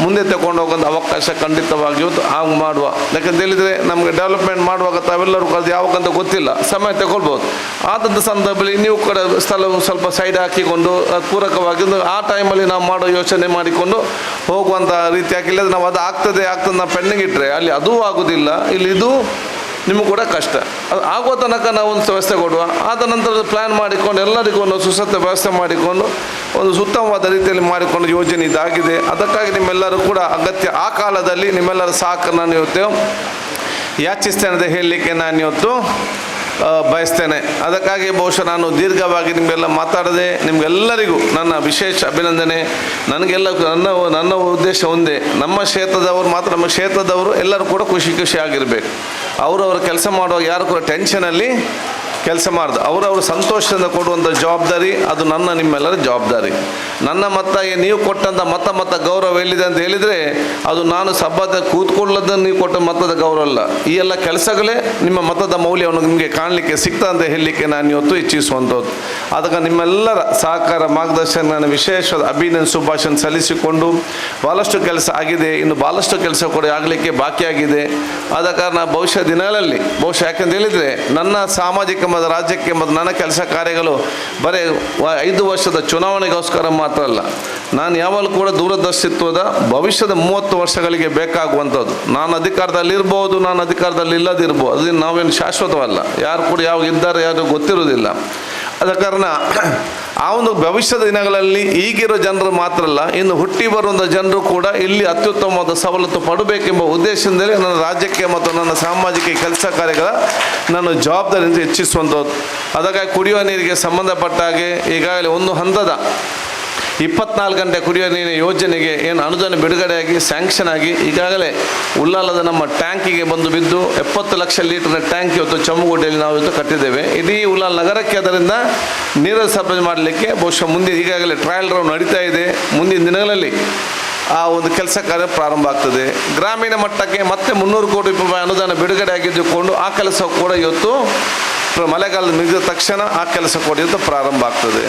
ಮುಂದೆ ತಗೊಂಡು ಹೋಗೋಂಥ ಅವಕಾಶ ಖಂಡಿತವಾಗಿ ಇವತ್ತು ಹಾಗೆ ಮಾಡುವ. ಯಾಕಂತ ಹೇಳಿದರೆ ನಮಗೆ ಡೆವಲಪ್ಮೆಂಟ್ ಮಾಡುವಾಗ ತಾವೆಲ್ಲರೂ ಅದು ಯಾವಾಗಂತ ಗೊತ್ತಿಲ್ಲ, ಸಮಯ ತಗೊಳ್ಬೋದು. ಆದಂಥ ಸಂದರ್ಭದಲ್ಲಿ ನೀವು ಕೂಡ ಸ್ಥಳವು ಸ್ವಲ್ಪ ಸೈಡ್ ಹಾಕಿಕೊಂಡು ಪೂರಕವಾಗಿ ಆ ಟೈಮಲ್ಲಿ ನಾವು ಮಾಡೋ ಯೋಚನೆ ಮಾಡಿಕೊಂಡು ಹೋಗುವಂಥ ರೀತಿ ಹಾಕಿಲ್ಲ ನಾವು ಅದು ಆಗ್ತದೆ ನಾವು ಪೆಂಡಿಂಗ್ ಇಟ್ಟರೆ ಅಲ್ಲಿ ಅದೂ ಆಗೋದಿಲ್ಲ, ಇಲ್ಲಿ ಇದು ನಿಮಗೂ ಕೂಡ ಕಷ್ಟ. ಅದು ಆಗೋ ತನಕ ನಾವು ಒಂದು ವ್ಯವಸ್ಥೆ ಕೊಡುವ, ಆದ ನಂತರ ಪ್ಲ್ಯಾನ್ ಮಾಡಿಕೊಂಡು ಎಲ್ಲರಿಗೂ ಒಂದು ಸುಸತ್ತ ವ್ಯವಸ್ಥೆ ಮಾಡಿಕೊಂಡು ಒಂದು ಉತ್ತಮವಾದ ರೀತಿಯಲ್ಲಿ ಮಾಡಿಕೊಂಡು ಯೋಜನೆ ಇದಾಗಿದೆ. ಅದಕ್ಕಾಗಿ ನಿಮ್ಮೆಲ್ಲರೂ ಕೂಡ ಅಗತ್ಯ ಆ ಕಾಲದಲ್ಲಿ ನಿಮ್ಮೆಲ್ಲರ ಸಹಕಾರ ನಾನು ಇವತ್ತು ಯಾಚಿಸ್ತೇನೆ ಅಂತ ಹೇಳಲಿಕ್ಕೆ ನಾನು ಇವತ್ತು ಬಯಸ್ತೇನೆ. ಅದಕ್ಕಾಗಿ ಬಹುಶಃ ನಾನು ದೀರ್ಘವಾಗಿ ನಿಮಗೆಲ್ಲ ಮಾತಾಡದೆ ನಿಮಗೆಲ್ಲರಿಗೂ ನನ್ನ ವಿಶೇಷ ಅಭಿನಂದನೆ. ನನಗೆಲ್ಲ ನನ್ನ ಉದ್ದೇಶ ಒಂದೇ, ನಮ್ಮ ಕ್ಷೇತ್ರದವರು ಮಾತ್ರ ನಮ್ಮ ಕ್ಷೇತ್ರದವರು ಎಲ್ಲರೂ ಕೂಡ ಖುಷಿಯಾಗಿರಬೇಕು. ಅವರವರು ಕೆಲಸ ಮಾಡುವಾಗ ಯಾರು ಕೂಡ ಟೆನ್ಷನಲ್ಲಿ ಕೆಲಸ ಮಾಡ್ದು ಅವರವರು ಸಂತೋಷದಿಂದ ಕೊಡುವಂಥ ಜವಾಬ್ದಾರಿ ಅದು ನಿಮ್ಮೆಲ್ಲರ ಜವಾಬ್ದಾರಿ. ನನ್ನ ನೀವು ಕೊಟ್ಟಂಥ ಮತ ಗೌರವ ಎಲ್ಲಿದೆ ಅಂತ ಹೇಳಿದರೆ ಅದು ನಾನು ಸಭಾದ ಕೂತ್ಕೊಳ್ಳೋದನ್ನು ನೀವು ಕೊಟ್ಟ ಮತದ ಗೌರವ ಅಲ್ಲ. ಈ ಎಲ್ಲ ಕೆಲಸಗಳೇ ನಿಮ್ಮ ಮತದ ಮೌಲ್ಯವನ್ನು ನಿಮಗೆ ಕಾಣಲಿಕ್ಕೆ ಸಿಗ್ತದೆ ಅಂತ ಹೇಳಲಿಕ್ಕೆ ನಾನು ಇವತ್ತು ಇಚ್ಛಿಸುವಂಥದ್ದು. ಅದಕ್ಕೆ ನಿಮ್ಮೆಲ್ಲರ ಸಹಕಾರ ಮಾರ್ಗದರ್ಶನ ನಾನು ವಿಶೇಷವಾದ ಅಭಿನಂದನೆ ಶುಭಾಶಯ ಸಲ್ಲಿಸಿಕೊಂಡು ಭಾಳಷ್ಟು ಕೆಲಸ ಆಗಿದೆ, ಇನ್ನು ಭಾಳಷ್ಟು ಕೆಲಸ ಕೂಡ ಆಗಲಿಕ್ಕೆ ಬಾಕಿಯಾಗಿದೆ. ಆದ ಕಾರಣ ಭವಿಷ್ಯ ದಿನಗಳಲ್ಲಿ ಯಾಕಂತ ಹೇಳಿದರೆ ನನ್ನ ಸಾಮಾಜಿಕ ಮತ್ತು ರಾಜ್ಯಕ್ಕೆ ಮತ್ತು ನನ್ನ ಕೆಲಸ ಕಾರ್ಯಗಳು ಬರೀ 5 ವರ್ಷದ ಚುನಾವಣೆಗೋಸ್ಕರ ಮಾತ್ರ ಅಲ್ಲ, ನಾನು ಯಾವಾಗಲೂ ಕೂಡ ದೂರದರ್ಶಿತ್ವದ ಭವಿಷ್ಯದ 30 ವರ್ಷಗಳಿಗೆ ಬೇಕಾಗುವಂಥದ್ದು. ನಾನು ಅಧಿಕಾರದಲ್ಲಿರ್ಬೋದು, ನಾನು ಅಧಿಕಾರದಲ್ಲಿ ಇಲ್ಲದಿರ್ಬೋದು, ಅದನ್ನು ನಾವೇನು ಶಾಶ್ವತವಲ್ಲ, ಯಾರು ಕೂಡ ಯಾವಾಗ ಇದ್ದಾರೆ ಯಾರು ಗೊತ್ತಿರೋದಿಲ್ಲ. ಆದ ಕಾರಣ ಆ ಒಂದು ಭವಿಷ್ಯದ ದಿನಗಳಲ್ಲಿ ಈಗಿರೋ ಜನರು ಮಾತ್ರ ಅಲ್ಲ, ಇನ್ನು ಹುಟ್ಟಿ ಬರುವಂಥ ಜನರು ಕೂಡ ಇಲ್ಲಿ ಅತ್ಯುತ್ತಮವಾದ ಸವಲತ್ತು ಪಡಬೇಕೆಂಬ ಉದ್ದೇಶದಿಂದಲೇ ನನ್ನ ರಾಜ್ಯಕ್ಕೆ ಮತ್ತು ನನ್ನ ಸಾಮಾಜಿಕ ಕೆಲಸ ಕಾರ್ಯಗಳ ನಾನು ಜವಾಬ್ದಾರಿಯಿಂದ ಹೆಚ್ಚಿಸುವಂಥದ್ದು. ಅದಕ್ಕಾಗಿ ಕುಡಿಯುವ ನೀರಿಗೆ ಸಂಬಂಧಪಟ್ಟ ಹಾಗೆ ಈಗಾಗಲೇ ಒಂದು ಹಂತದ 24 ಗಂಟೆ ಕುಡಿಯುವ ನೀರಿನ ಯೋಜನೆಗೆ ಏನು ಅನುದಾನ ಬಿಡುಗಡೆಯಾಗಿ ಸ್ಯಾಂಕ್ಷನ್ ಆಗಿ ಈಗಾಗಲೇ ಉಳ್ಳಾಲದ ನಮ್ಮ ಟ್ಯಾಂಕಿಗೆ ಬಂದು ಬಿದ್ದು 70 ಲಕ್ಷ ಲೀಟರ್ನ ಟ್ಯಾಂಕ್ ಇವತ್ತು ಚಮ್ಮಗುಡ್ಡೆಯಲ್ಲಿ ನಾವು ಇವತ್ತು ಕಟ್ಟಿದ್ದೇವೆ. ಇಡೀ ಉಳ್ಳಾಲ ನಗರಕ್ಕೆ ಅದರಿಂದ ನೀರು ಸರಬರಾಜು ಮಾಡಲಿಕ್ಕೆ ಬಹುಶಃ ಮುಂದೆ ಈಗಾಗಲೇ ಟ್ರಯಲ್ ರೌಂಡ್ ನಡೀತಾ ಇದೆ. ಮುಂದಿನ ದಿನಗಳಲ್ಲಿ ಆ ಒಂದು ಕೆಲಸ ಕಾರ್ಯ ಪ್ರಾರಂಭ ಆಗ್ತದೆ. ಗ್ರಾಮೀಣ ಮಟ್ಟಕ್ಕೆ ಮತ್ತೆ 300 ಕೋಟಿ ರೂಪಾಯಿ ಅನುದಾನ ಬಿಡುಗಡೆ ಆಗಿದ್ದುಕೊಂಡು ಆ ಕೆಲಸ ಕೂಡ ಇವತ್ತು ಮಳೆಗಾಲದ ಮುಗಿದ ತಕ್ಷಣ ಆ ಕೆಲಸ ಕೂಡ ಇವತ್ತು ಪ್ರಾರಂಭ ಆಗ್ತದೆ.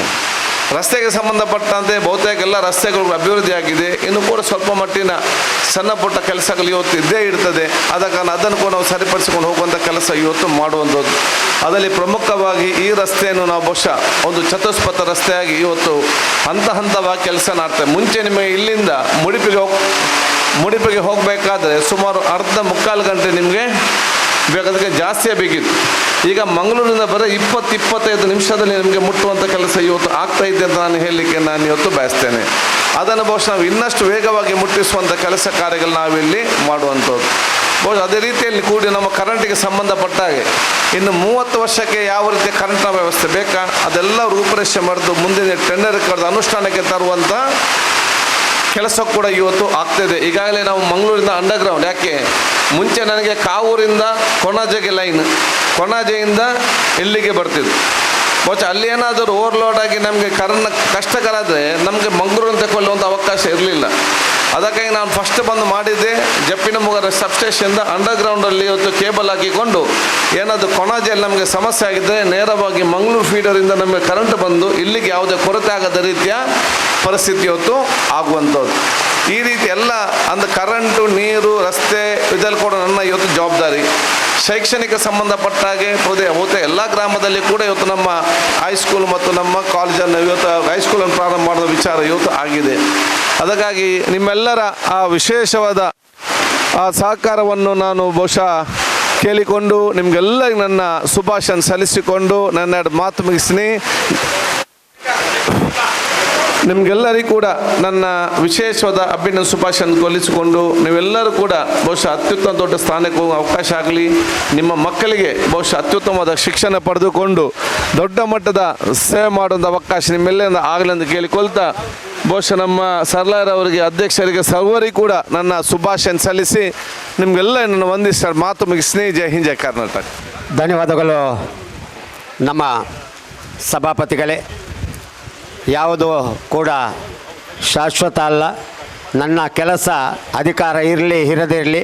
ರಸ್ತೆಗೆ ಸಂಬಂಧಪಟ್ಟಂತೆ ಬಹುತೇಕ ಎಲ್ಲ ರಸ್ತೆಗಳು ಅಭಿವೃದ್ಧಿ ಆಗಿದೆ. ಇನ್ನು ಕೂಡ ಸ್ವಲ್ಪ ಮಟ್ಟಿನ ಸಣ್ಣ ಪುಟ್ಟ ಕೆಲಸಗಳು ಇವತ್ತು ಇದ್ದೇ ಇರ್ತದೆ. ಆದ ಕಾರಣ ಅದನ್ನು ಕೂಡ ನಾವು ಸರಿಪಡಿಸಿಕೊಂಡು ಹೋಗುವಂಥ ಕೆಲಸ ಇವತ್ತು ಮಾಡುವಂಥದ್ದು. ಅದರಲ್ಲಿ ಪ್ರಮುಖವಾಗಿ ಈ ರಸ್ತೆಯನ್ನು ನಾವು ಬಹುಶಃ ಒಂದು ಚತುಷ್ಪಥ ರಸ್ತೆಯಾಗಿ ಇವತ್ತು ಹಂತವಾಗಿ ಕೆಲಸ ಮಾಡ್ತೇವೆ. ಮುಂಚೆ ನಿಮಗೆ ಇಲ್ಲಿಂದ ಮುಡಿಪಿಗೆ ಹೋಗಬೇಕಾದ್ರೆ ಸುಮಾರು ಮುಕ್ಕಾಲು ಗಂಟೆ ನಿಮಗೆ ಬೇಕಾದಕ್ಕೆ ಜಾಸ್ತಿಯೇ ಬೇಕಿತ್ತು. ಈಗ ಮಂಗಳೂರಿನಿಂದ ಬರೀ 20-25 ನಿಮಿಷದಲ್ಲಿ ನಿಮಗೆ ಮುಟ್ಟುವಂಥ ಕೆಲಸ ಇವತ್ತು ಆಗ್ತಾ ಇದೆ ಅಂತ ನಾನು ಹೇಳಲಿಕ್ಕೆ ನಾನು ಇವತ್ತು ಬಯಸ್ತೇನೆ. ಅದನ್ನು ಬಹುಶಃ ನಾವು ಇನ್ನಷ್ಟು ವೇಗವಾಗಿ ಮುಟ್ಟಿಸುವಂಥ ಕೆಲಸ ಕಾರ್ಯಗಳು ನಾವಿಲ್ಲಿ ಮಾಡುವಂಥದ್ದು. ಬಹುಶಃ ಅದೇ ರೀತಿಯಲ್ಲಿ ಕೂಡಿ ನಮ್ಮ ಕರೆಂಟಿಗೆ ಸಂಬಂಧಪಟ್ಟ ಹಾಗೆ ಇನ್ನು 30 ವರ್ಷಕ್ಕೆ ಯಾವ ರೀತಿಯ ಕರೆಂಟ್ನ ವ್ಯವಸ್ಥೆ ಬೇಕಾ ಅದೆಲ್ಲ ರೂಪರೇಷೆ ಮಾಡಿದು ಮುಂದಿನ ಟೆಂಡರ್ ಕರೆದು ಅನುಷ್ಠಾನಕ್ಕೆ ತರುವಂಥ ಕೆಲಸ ಕೂಡ ಇವತ್ತು ಆಗ್ತಾಯಿದೆ. ಈಗಾಗಲೇ ನಾವು ಮಂಗಳೂರಿಂದ ಅಂಡರ್ಗ್ರೌಂಡ್, ಯಾಕೆ ಮುಂಚೆ ನನಗೆ ಕಾವೂರಿಂದ ಕೊಣಾಜೆಗೆ ಲೈನ್, ಕೊಣಾಜೆಯಿಂದ ಇಲ್ಲಿಗೆ ಬರ್ತಿದ್ದು. ಬಹುಶಃ ಅಲ್ಲಿ ಏನಾದರೂ ಓವರ್ಲೋಡ್ ಆಗಿ ನಮಗೆ ಕಷ್ಟಕರ ಆದರೆ ನಮಗೆ ಮಂಗಳೂರಿನ ತಗೊಳ್ಳುವಂಥ ಅವಕಾಶ ಇರಲಿಲ್ಲ. ಅದಕ್ಕಾಗಿ ನಾನು ಫಸ್ಟ್ ಬಂದು ಮಾಡಿದ್ದೆ ಜಪ್ಪಿನಮೊಗರ ಸಬ್ಸ್ಟೇಷನ್ದ ಅಂಡರ್ಗ್ರೌಂಡಲ್ಲಿ ಇವತ್ತು ಕೇಬಲ್ ಹಾಕಿಕೊಂಡು ಏನಾದರೂ ಕೊಣಾಜೆಯಲ್ಲಿ ನಮಗೆ ಸಮಸ್ಯೆ ಆಗಿದ್ದರೆ ನೇರವಾಗಿ ಮಂಗಳೂರು ಫೀಡರಿಂದ ನಮಗೆ ಕರೆಂಟ್ ಬಂದು ಇಲ್ಲಿಗೆ ಯಾವುದೇ ಕೊರತೆ ಆಗದ ರೀತಿಯ ಪರಿಸ್ಥಿತಿ ಇವತ್ತು ಆಗುವಂಥದ್ದು. ಈ ರೀತಿ ಎಲ್ಲ ಅಂದರೆ ಕರೆಂಟು, ನೀರು, ರಸ್ತೆ ಇದರಲ್ಲಿ ಕೂಡ ನನ್ನ ಇವತ್ತು ಜವಾಬ್ದಾರಿ. ಶೈಕ್ಷಣಿಕ ಸಂಬಂಧಪಟ್ಟ ಹಾಗೆ ಬಹುತೇಕ ಎಲ್ಲ ಗ್ರಾಮದಲ್ಲಿ ಕೂಡ ಇವತ್ತು ನಮ್ಮ ಹೈಸ್ಕೂಲ್ ಮತ್ತು ನಮ್ಮ ಕಾಲೇಜನ್ನು ಇವತ್ತು ಹೈಸ್ಕೂಲನ್ನು ಪ್ರಾರಂಭ ಮಾಡುವ ವಿಚಾರ ಇವತ್ತು ಆಗಿದೆ. ಅದಕ್ಕಾಗಿ ನಿಮ್ಮೆಲ್ಲರ ಆ ವಿಶೇಷವಾದ ಆ ಸಹಕಾರವನ್ನು ನಾನು ಬಹುಶಃ ಕೇಳಿಕೊಂಡು ನಿಮಗೆಲ್ಲ ನನ್ನ ಶುಭಾಶಯ ಸಲ್ಲಿಸಿಕೊಂಡು ನನ್ನ ಮಾತು ಮುಗಿಸ್ತೀನಿ. ನಿಮಗೆಲ್ಲರಿಗೂ ಕೂಡ ನನ್ನ ವಿಶೇಷವಾದ ಅಭಿನಂದನೆ ಶುಭಾಶಯ ಕೊಲ್ಲಿಸಿಕೊಂಡು ನೀವೆಲ್ಲರೂ ಕೂಡ ಬಹುಶಃ ಅತ್ಯುತ್ತಮ ದೊಡ್ಡ ಸ್ಥಾನಕ್ಕೆ ಹೋಗೋ ಅವಕಾಶ ಆಗಲಿ. ನಿಮ್ಮ ಮಕ್ಕಳಿಗೆ ಬಹುಶಃ ಅತ್ಯುತ್ತಮವಾದ ಶಿಕ್ಷಣ ಪಡೆದುಕೊಂಡು ದೊಡ್ಡ ಮಟ್ಟದ ಸೇವೆ ಮಾಡುವಂಥ ಅವಕಾಶ ನಿಮ್ಮೆಲ್ಲರಿಂದ ಆಗಲಿ ಎಂದು ಕೇಳಿಕೊಳ್ತಾ ಬಹುಶಃ ನಮ್ಮ ಸರ್ಲಾರವರಿಗೆ ಅಧ್ಯಕ್ಷರಿಗೆ ಸರ್ವರಿಗೂ ಕೂಡ ನನ್ನ ಶುಭಾಶಯ ಸಲ್ಲಿಸಿ ನಿಮಗೆಲ್ಲ ನನ್ನ ವಂದಿಸ ಮಾತು ಮುಗಿಸ್ತೀನಿ. ಜೈ ಹಿಂದ್, ಜೈ ಕರ್ನಾಟಕ. ಧನ್ಯವಾದಗಳು ನಮ್ಮ ಸಭಾಪತಿಗಳೇ. ಯಾವುದು ಕೂಡ ಶಾಶ್ವತ ಅಲ್ಲ. ನನ್ನ ಕೆಲಸ ಅಧಿಕಾರ ಇರಲಿ ಇರದಿರಲಿ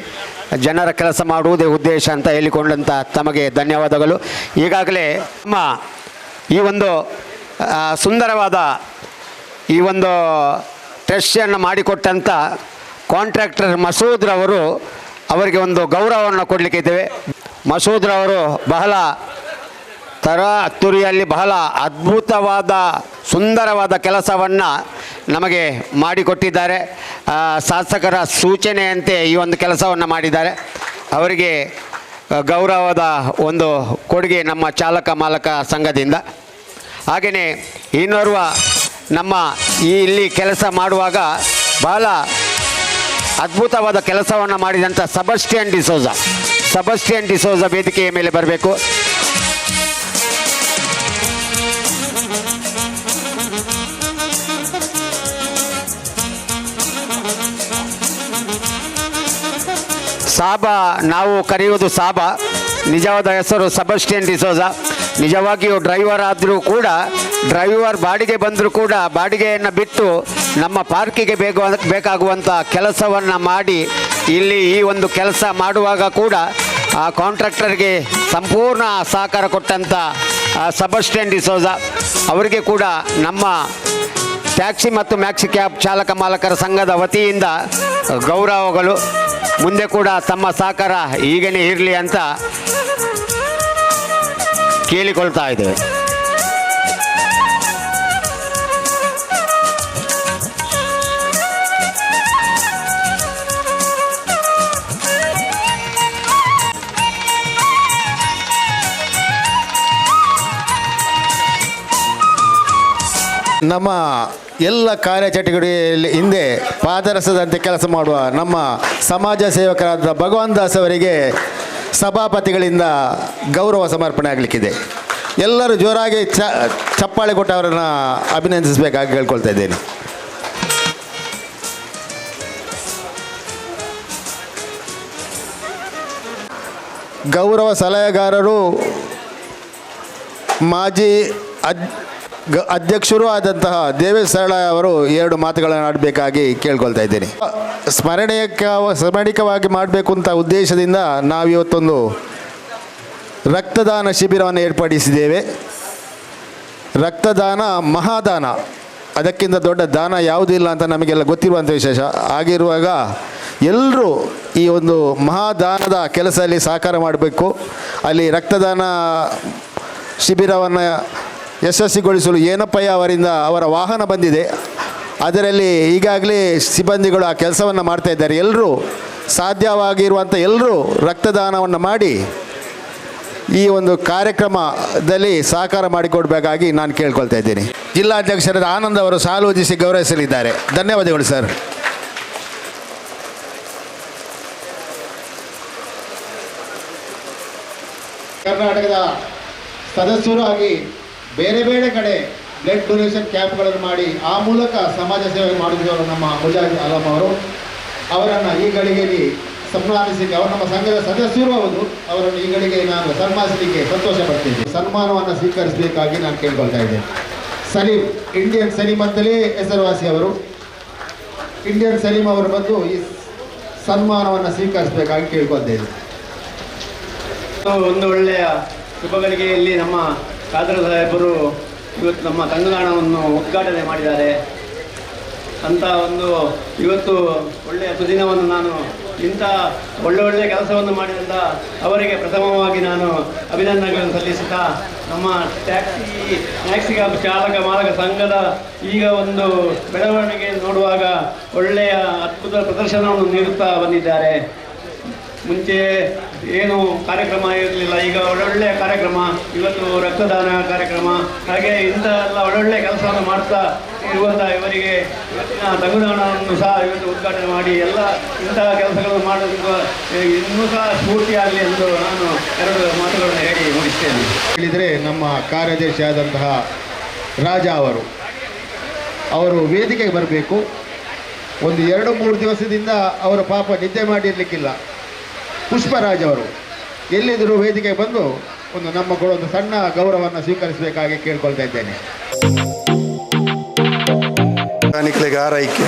ಜನರ ಕೆಲಸ ಮಾಡುವುದೇ ಉದ್ದೇಶ ಅಂತ ಹೇಳಿಕೊಂಡಂಥ ತಮಗೆ ಧನ್ಯವಾದಗಳು. ಈಗಾಗಲೇ ನಮ್ಮ ಈ ಒಂದು ಸುಂದರವಾದ ಈ ಒಂದು ಟೆಸ್ಟನ್ನು ಮಾಡಿಕೊಟ್ಟಂಥ ಕಾಂಟ್ರಾಕ್ಟರ್ ಮಸೂದ್ರವರು ಅವರಿಗೆ ಒಂದು ಗೌರವವನ್ನು ಕೊಡಲಿಕ್ಕೆ ಇದ್ದೇವೆ. ಮಸೂದ್ರವರು ಬಹಳ ತುರಿಯಲ್ಲಿ ಬಹಳ ಅದ್ಭುತವಾದ ಸುಂದರವಾದ ಕೆಲಸವನ್ನು ನಮಗೆ ಮಾಡಿಕೊಟ್ಟಿದ್ದಾರೆ. ಶಾಸಕರ ಸೂಚನೆಯಂತೆ ಈ ಒಂದು ಕೆಲಸವನ್ನು ಮಾಡಿದ್ದಾರೆ. ಅವರಿಗೆ ಗೌರವದ ಒಂದು ಕೊಡುಗೆ ನಮ್ಮ ಚಾಲಕ ಮಾಲಕ ಸಂಘದಿಂದ. ಹಾಗೆಯೇ ಇನ್ನೋರ್ವ ನಮ್ಮ ಇಲ್ಲಿ ಕೆಲಸ ಮಾಡುವಾಗ ಬಹಳ ಅದ್ಭುತವಾದ ಕೆಲಸವನ್ನು ಮಾಡಿದಂಥ ಸಬಸ್ಟಿಯನ್ ಡಿಸೋಜ ವೇದಿಕೆಯ ಮೇಲೆ ಬರಬೇಕು. ಸಾಬಾ, ನಾವು ಕರೆಯುವುದು ಸಾಬಾ, ನಿಜವಾದ ಹೆಸರು ಸಬಸ್ಟಿಯನ್ ಡಿಸೋಜ. ನಿಜವಾಗಿಯೂ ಡ್ರೈವರ್ ಆದರೂ ಕೂಡ, ಡ್ರೈವರ್ ಬಾಡಿಗೆ ಬಂದರೂ ಕೂಡ ಬಾಡಿಗೆಯನ್ನು ಬಿಟ್ಟು ನಮ್ಮ ಪಾರ್ಕಿಗೆ ಬೇಕಾಗುವಂಥ ಕೆಲಸವನ್ನು ಮಾಡಿ ಇಲ್ಲಿ ಈ ಒಂದು ಕೆಲಸ ಮಾಡುವಾಗ ಕೂಡ ಆ ಕಾಂಟ್ರಾಕ್ಟರ್ಗೆ ಸಂಪೂರ್ಣ ಸಹಕಾರ ಕೊಟ್ಟಂಥ ಸಬಸ್ಟಿಯನ್ ಡಿಸೋಜ ಅವರಿಗೆ ಕೂಡ ನಮ್ಮ ಟ್ಯಾಕ್ಸಿ ಮತ್ತು ಮ್ಯಾಕ್ಸಿ ಕ್ಯಾಬ್ ಚಾಲಕ ಮಾಲಕರ ಸಂಘದ ವತಿಯಿಂದ ಗೌರವಗಳು. ಮುಂದೆ ಕೂಡ ತಮ್ಮ ಸಹಕಾರ ಹೀಗೇ ಇರಲಿ ಅಂತ ಕೇಳಿಕೊಳ್ತಾ ಇದ್ದೇವೆ. ನಮ್ಮ ಎಲ್ಲ ಕಾರ್ಯಚಟುವಟಿಕೆಯಲ್ಲಿ ಹಿಂದೆ ಪಾದರಸದಂತೆ ಕೆಲಸ ಮಾಡುವ ನಮ್ಮ ಸಮಾಜ ಸೇವಕರಾದ ಭಗವಾನ್ ದಾಸ್ ಅವರಿಗೆ ಸಭಾಪತಿಗಳಿಂದ ಗೌರವ ಸಮರ್ಪಣೆ ಆಗಲಿಕ್ಕಿದೆ. ಎಲ್ಲರೂ ಜೋರಾಗಿ ಚಪ್ಪಾಳೆ ಕೊಟ್ಟು ಅವರನ್ನು ಅಭಿನಂದಿಸಬೇಕಾಗಿ ಕೇಳ್ಕೊಳ್ತಾ ಇದ್ದೇನೆ. ಗೌರವ ಸಲಹೆಗಾರರು ಮಾಜಿ ಅಧ್ಯಕ್ಷರೂ ಆದಂತಹ ದೇವೇಶ್ ಸರಳ ಅವರು 2 ಮಾತುಗಳನ್ನು ಆಡಬೇಕಾಗಿ ಕೇಳ್ಕೊಳ್ತಾ ಇದ್ದೇನೆ. ಸ್ಮರಣಿಕವಾಗಿ ಮಾಡಬೇಕು ಅಂತ ಉದ್ದೇಶದಿಂದ ನಾವಿವತ್ತೊಂದು ರಕ್ತದಾನ ಶಿಬಿರವನ್ನು ಏರ್ಪಡಿಸಿದ್ದೇವೆ. ರಕ್ತದಾನ ಮಹಾದಾನ, ಅದಕ್ಕಿಂತ ದೊಡ್ಡ ದಾನ ಯಾವುದೂ ಇಲ್ಲ ಅಂತ ನಮಗೆಲ್ಲ ಗೊತ್ತಿರುವಂಥ ವಿಶೇಷ. ಆಗಿರುವಾಗ ಎಲ್ಲರೂ ಈ ಒಂದು ಮಹಾದಾನದ ಕೆಲಸದಲ್ಲಿ ಸಹಕಾರ ಮಾಡಬೇಕು. ಅಲ್ಲಿ ರಕ್ತದಾನ ಶಿಬಿರವನ್ನು ಯಶಸ್ವಿಗೊಳಿಸಲು ಏನಪ್ಪಯ್ಯ ಅವರಿಂದ ಅವರ ವಾಹನ ಬಂದಿದೆ. ಅದರಲ್ಲಿ ಈಗಾಗಲೇ ಸಿಬ್ಬಂದಿಗಳು ಆ ಕೆಲಸವನ್ನು ಮಾಡ್ತಾ ಇದ್ದಾರೆ. ಎಲ್ಲರೂ ಸಾಧ್ಯವಾಗಿರುವಂಥ ಎಲ್ಲರೂ ರಕ್ತದಾನವನ್ನು ಮಾಡಿ ಈ ಒಂದು ಕಾರ್ಯಕ್ರಮದಲ್ಲಿ ಸಹಕಾರ ಮಾಡಿಕೊಡ್ಬೇಕಾಗಿ ನಾನು ಕೇಳ್ಕೊಳ್ತಾ ಇದ್ದೀನಿ. ಜಿಲ್ಲಾಧ್ಯಕ್ಷರಾದ ಆನಂದ್ ಅವರು ಸಾಲು ಹೊದಿಸಿ ಗೌರವಿಸಲಿದ್ದಾರೆ. ಧನ್ಯವಾದಗಳು ಸರ್. ಕರ್ನಾಟಕದ ಸದಸ್ಯರು ಆಗಿ ಬೇರೆ ಬೇರೆ ಕಡೆ ಬ್ಲಡ್ ಡೊನೇಷನ್ ಕ್ಯಾಂಪ್ಗಳನ್ನು ಮಾಡಿ ಆ ಮೂಲಕ ಸಮಾಜ ಸೇವೆ ಮಾಡುತ್ತಿದ್ದವರು ನಮ್ಮ ಮುಜಾಹಿದ್ ಆಲಂ ಅವರು. ಅವರನ್ನು ಈ ಗಳಿಗೆಯಲ್ಲಿ ಸನ್ಮಾನಿಸಲಿಕ್ಕೆ, ಅವರು ನಮ್ಮ ಸಂಘದ ಸದಸ್ಯರು ಹೌದು, ಅವರನ್ನು ಈ ಗಳಿಗೆ ನಾನು ಸನ್ಮಾನಿಸಲಿಕ್ಕೆ ಸಂತೋಷ ಪಡ್ತಿದ್ದೆ. ಸನ್ಮಾನವನ್ನು ಸ್ವೀಕರಿಸಬೇಕಾಗಿ ನಾನು ಕೇಳ್ಕೊಳ್ತಾ ಇದ್ದೇನೆ. ಸಲೀಂ, ಇಂಡಿಯನ್ ಸಲೀಂ ಅಂತಲೇ ಹೆಸರುವಾಸಿ ಅವರು. ಇಂಡಿಯನ್ ಸಲೀಂ ಅವರು ಬಂದು ಈ ಸನ್ಮಾನವನ್ನು ಸ್ವೀಕರಿಸಬೇಕಾಗಿ ಕೇಳ್ಕೊಳ್ತೇನೆ. ಒಂದು ಒಳ್ಳೆಯ ಶುಭಗಳಿಗೆಯಲ್ಲಿ ನಮ್ಮ ಖಾದರ್ ಸಾಹೇಬರು ಇವತ್ತು ನಮ್ಮ ತಂಗುದಾಣವನ್ನು ಉದ್ಘಾಟನೆ ಮಾಡಿದ್ದಾರೆ ಅಂತ ಒಂದು ಇವತ್ತು ಒಳ್ಳೆಯ ಸುದಿನವನ್ನು ನಾನು ಇಂಥ ಒಳ್ಳೆಯ ಕೆಲಸವನ್ನು ಮಾಡಿದಂಥ ಅವರಿಗೆ ಪ್ರಥಮವಾಗಿ ನಾನು ಅಭಿನಂದನೆಗಳನ್ನು ಸಲ್ಲಿಸುತ್ತಾ, ನಮ್ಮ ಟ್ಯಾಕ್ಸಿ ಕ್ಯಾಬ್ ಚಾಲಕ ಮಾಲಕ ಸಂಘದ ಈಗ ಒಂದು ಬೆಳವಣಿಗೆ ನೋಡುವಾಗ ಒಳ್ಳೆಯ ಅದ್ಭುತ ಪ್ರದರ್ಶನವನ್ನು ನೀಡುತ್ತಾ ಬಂದಿದ್ದಾರೆ. ಮುಂಚೆ ಏನು ಕಾರ್ಯಕ್ರಮ ಇರಲಿಲ್ಲ, ಈಗ ಒಳ್ಳೊಳ್ಳೆಯ ಕಾರ್ಯಕ್ರಮ, ಇವತ್ತು ರಕ್ತದಾನ ಕಾರ್ಯಕ್ರಮ, ಹಾಗೆ ಇಂಥ ಎಲ್ಲ ಒಳ್ಳೊಳ್ಳೆಯ ಕೆಲಸವನ್ನು ಮಾಡ್ತಾ ಇರುವಂಥ ಇವರಿಗೆ ಇವತ್ತಿನ ತಂಗುದಾಣವನ್ನು ಸಹ ಇವತ್ತು ಉದ್ಘಾಟನೆ ಮಾಡಿ ಎಲ್ಲ ಇಂತಹ ಕೆಲಸಗಳನ್ನು ಮಾಡೋದಕ್ಕೆ ಇನ್ನೂ ಸಹ ಸ್ಫೂರ್ತಿಯಾಗಲಿ ಎಂದು ನಾನು 2 ಮಾತುಗಳನ್ನು ಹೇಳಿ ಮುಗಿಸ್ತೇನೆ. ಹೇಳಿದರೆ ನಮ್ಮ ಕಾರ್ಯದರ್ಶಿ ಆದಂತಹ ರಾಜ ಅವರು ವೇದಿಕೆಗೆ ಬರಬೇಕು. ಒಂದು 2-3 ದಿವಸದಿಂದ ಅವರು ಪಾಪ ನಿದ್ದೆ ಮಾಡಿರಲಿಕ್ಕಿಲ್ಲ. ಪುಷ್ಪರಾಜ್ ಅವರು ಎಲ್ಲಿದ್ದರೂ ವೇದಿಕೆಗೆ ಬಂದು ನಮ್ಮ ಒಂದು ಸಣ್ಣ ಗೌರವವನ್ನು ಸ್ವೀಕರಿಸಬೇಕಾಗಿ ಕೇಳ್ಕೊಳ್ತಾ ಇದ್ದೇನೆ. ಆರೈಕೆ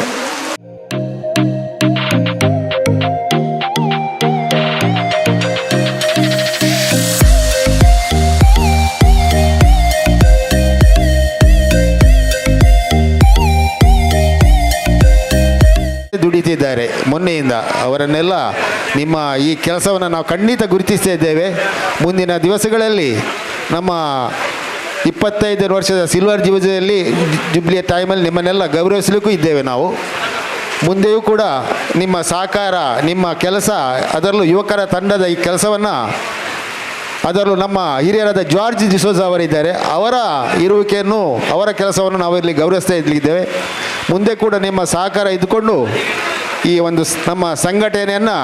ದುಡಿತಿದ್ದಾರೆ ಮೊನ್ನೆಯಿಂದ. ಅವರನ್ನೆಲ್ಲ ನಿಮ್ಮ ಈ ಕೆಲಸವನ್ನು ನಾವು ಖಂಡಿತ ಗುರುತಿಸ್ತಾ ಇದ್ದೇವೆ. ಮುಂದಿನ ದಿವಸಗಳಲ್ಲಿ ನಮ್ಮ 25 ವರ್ಷದ ಸಿಲ್ವರ್ ಜುಬ್ಲಿಯ ಟೈಮಲ್ಲಿ ನಿಮ್ಮನ್ನೆಲ್ಲ ಗೌರವಿಸಲಿಕ್ಕೂ ಇದ್ದೇವೆ ನಾವು. ಮುಂದೆಯೂ ಕೂಡ ನಿಮ್ಮ ಸಹಕಾರ, ನಿಮ್ಮ ಕೆಲಸ, ಅದರಲ್ಲೂ ಯುವಕರ ತಂಡದ ಈ ಕೆಲಸವನ್ನು, ಅದರಲ್ಲೂ ನಮ್ಮ ಹಿರಿಯರಾದ ಜಾರ್ಜ್ ಡಿಸೋಜ ಅವರಿದ್ದಾರೆ, ಅವರ ಇರುವಿಕೆಯನ್ನು, ಅವರ ಕೆಲಸವನ್ನು ನಾವು ಇಲ್ಲಿ ಗೌರವಿಸ್ತಾ ಇದ್ದೇವೆ. ಮುಂದೆ ಕೂಡ ನಿಮ್ಮ ಸಹಕಾರ ಇದ್ದುಕೊಂಡು ಈ ಒಂದು ನಮ್ಮ ಸಂಘಟನೆಯನ್ನು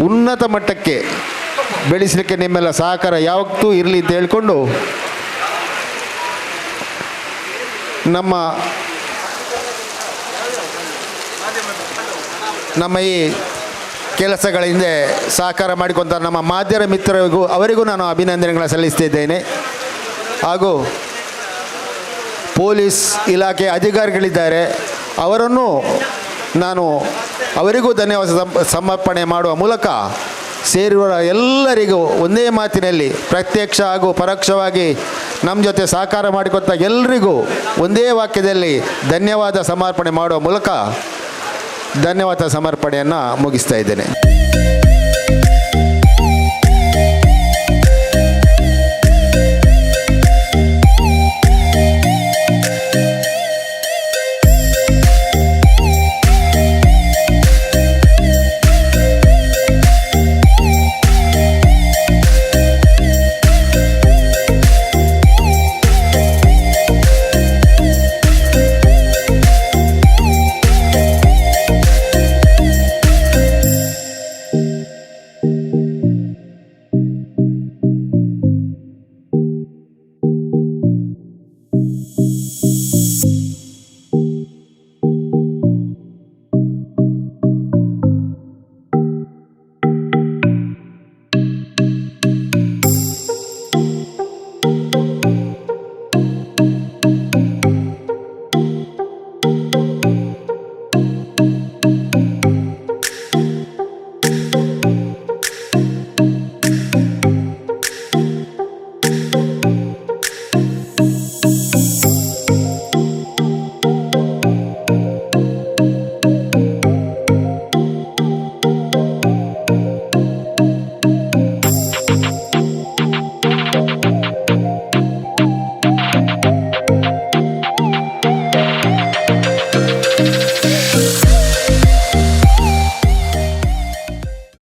ಉನ್ನತ ಮಟ್ಟಕ್ಕೆ ಬೆಳೆಸಲಿಕ್ಕೆ ನಿಮ್ಮೆಲ್ಲ ಸಹಕಾರ ಯಾವತ್ತೂ ಇರಲಿ ಅಂತ ಹೇಳಿಕೊಂಡು ನಮ್ಮ ಈ ಕೆಲಸಗಳ ಹಿಂದೆ ಸಹಕಾರ ಮಾಡಿಕೊಂತ ನಮ್ಮ ಮಾಧ್ಯಮ ಮಿತ್ರರಿಗೂ ಅವರಿಗೂ ನಾನು ಅಭಿನಂದನೆಗಳನ್ನು ಸಲ್ಲಿಸ್ತಿದ್ದೇನೆ. ಹಾಗೂ ಪೊಲೀಸ್ ಇಲಾಖೆ ಅಧಿಕಾರಿಗಳಿದ್ದಾರೆ, ಅವರನ್ನು ನಾನು ಅವರಿಗೂ ಧನ್ಯವಾದ ಸಮರ್ಪಣೆ ಮಾಡುವ ಮೂಲಕ ಸೇರಿರುವ ಎಲ್ಲರಿಗೂ ಒಂದೇ ಮಾತಿನಲ್ಲಿ ಪ್ರತ್ಯಕ್ಷ ಹಾಗೂ ಪರೋಕ್ಷವಾಗಿ ನಮ್ಮ ಜೊತೆ ಸಹಕಾರ ಮಾಡಿಕೊತ ಎಲ್ಲರಿಗೂ ಒಂದೇ ವಾಕ್ಯದಲ್ಲಿ ಧನ್ಯವಾದ ಸಮರ್ಪಣೆ ಮಾಡುವ ಮೂಲಕ ಧನ್ಯವಾದ ಸಮರ್ಪಣೆಯನ್ನು ಮುಗಿಸ್ತಾ ಇದ್ದೇನೆ.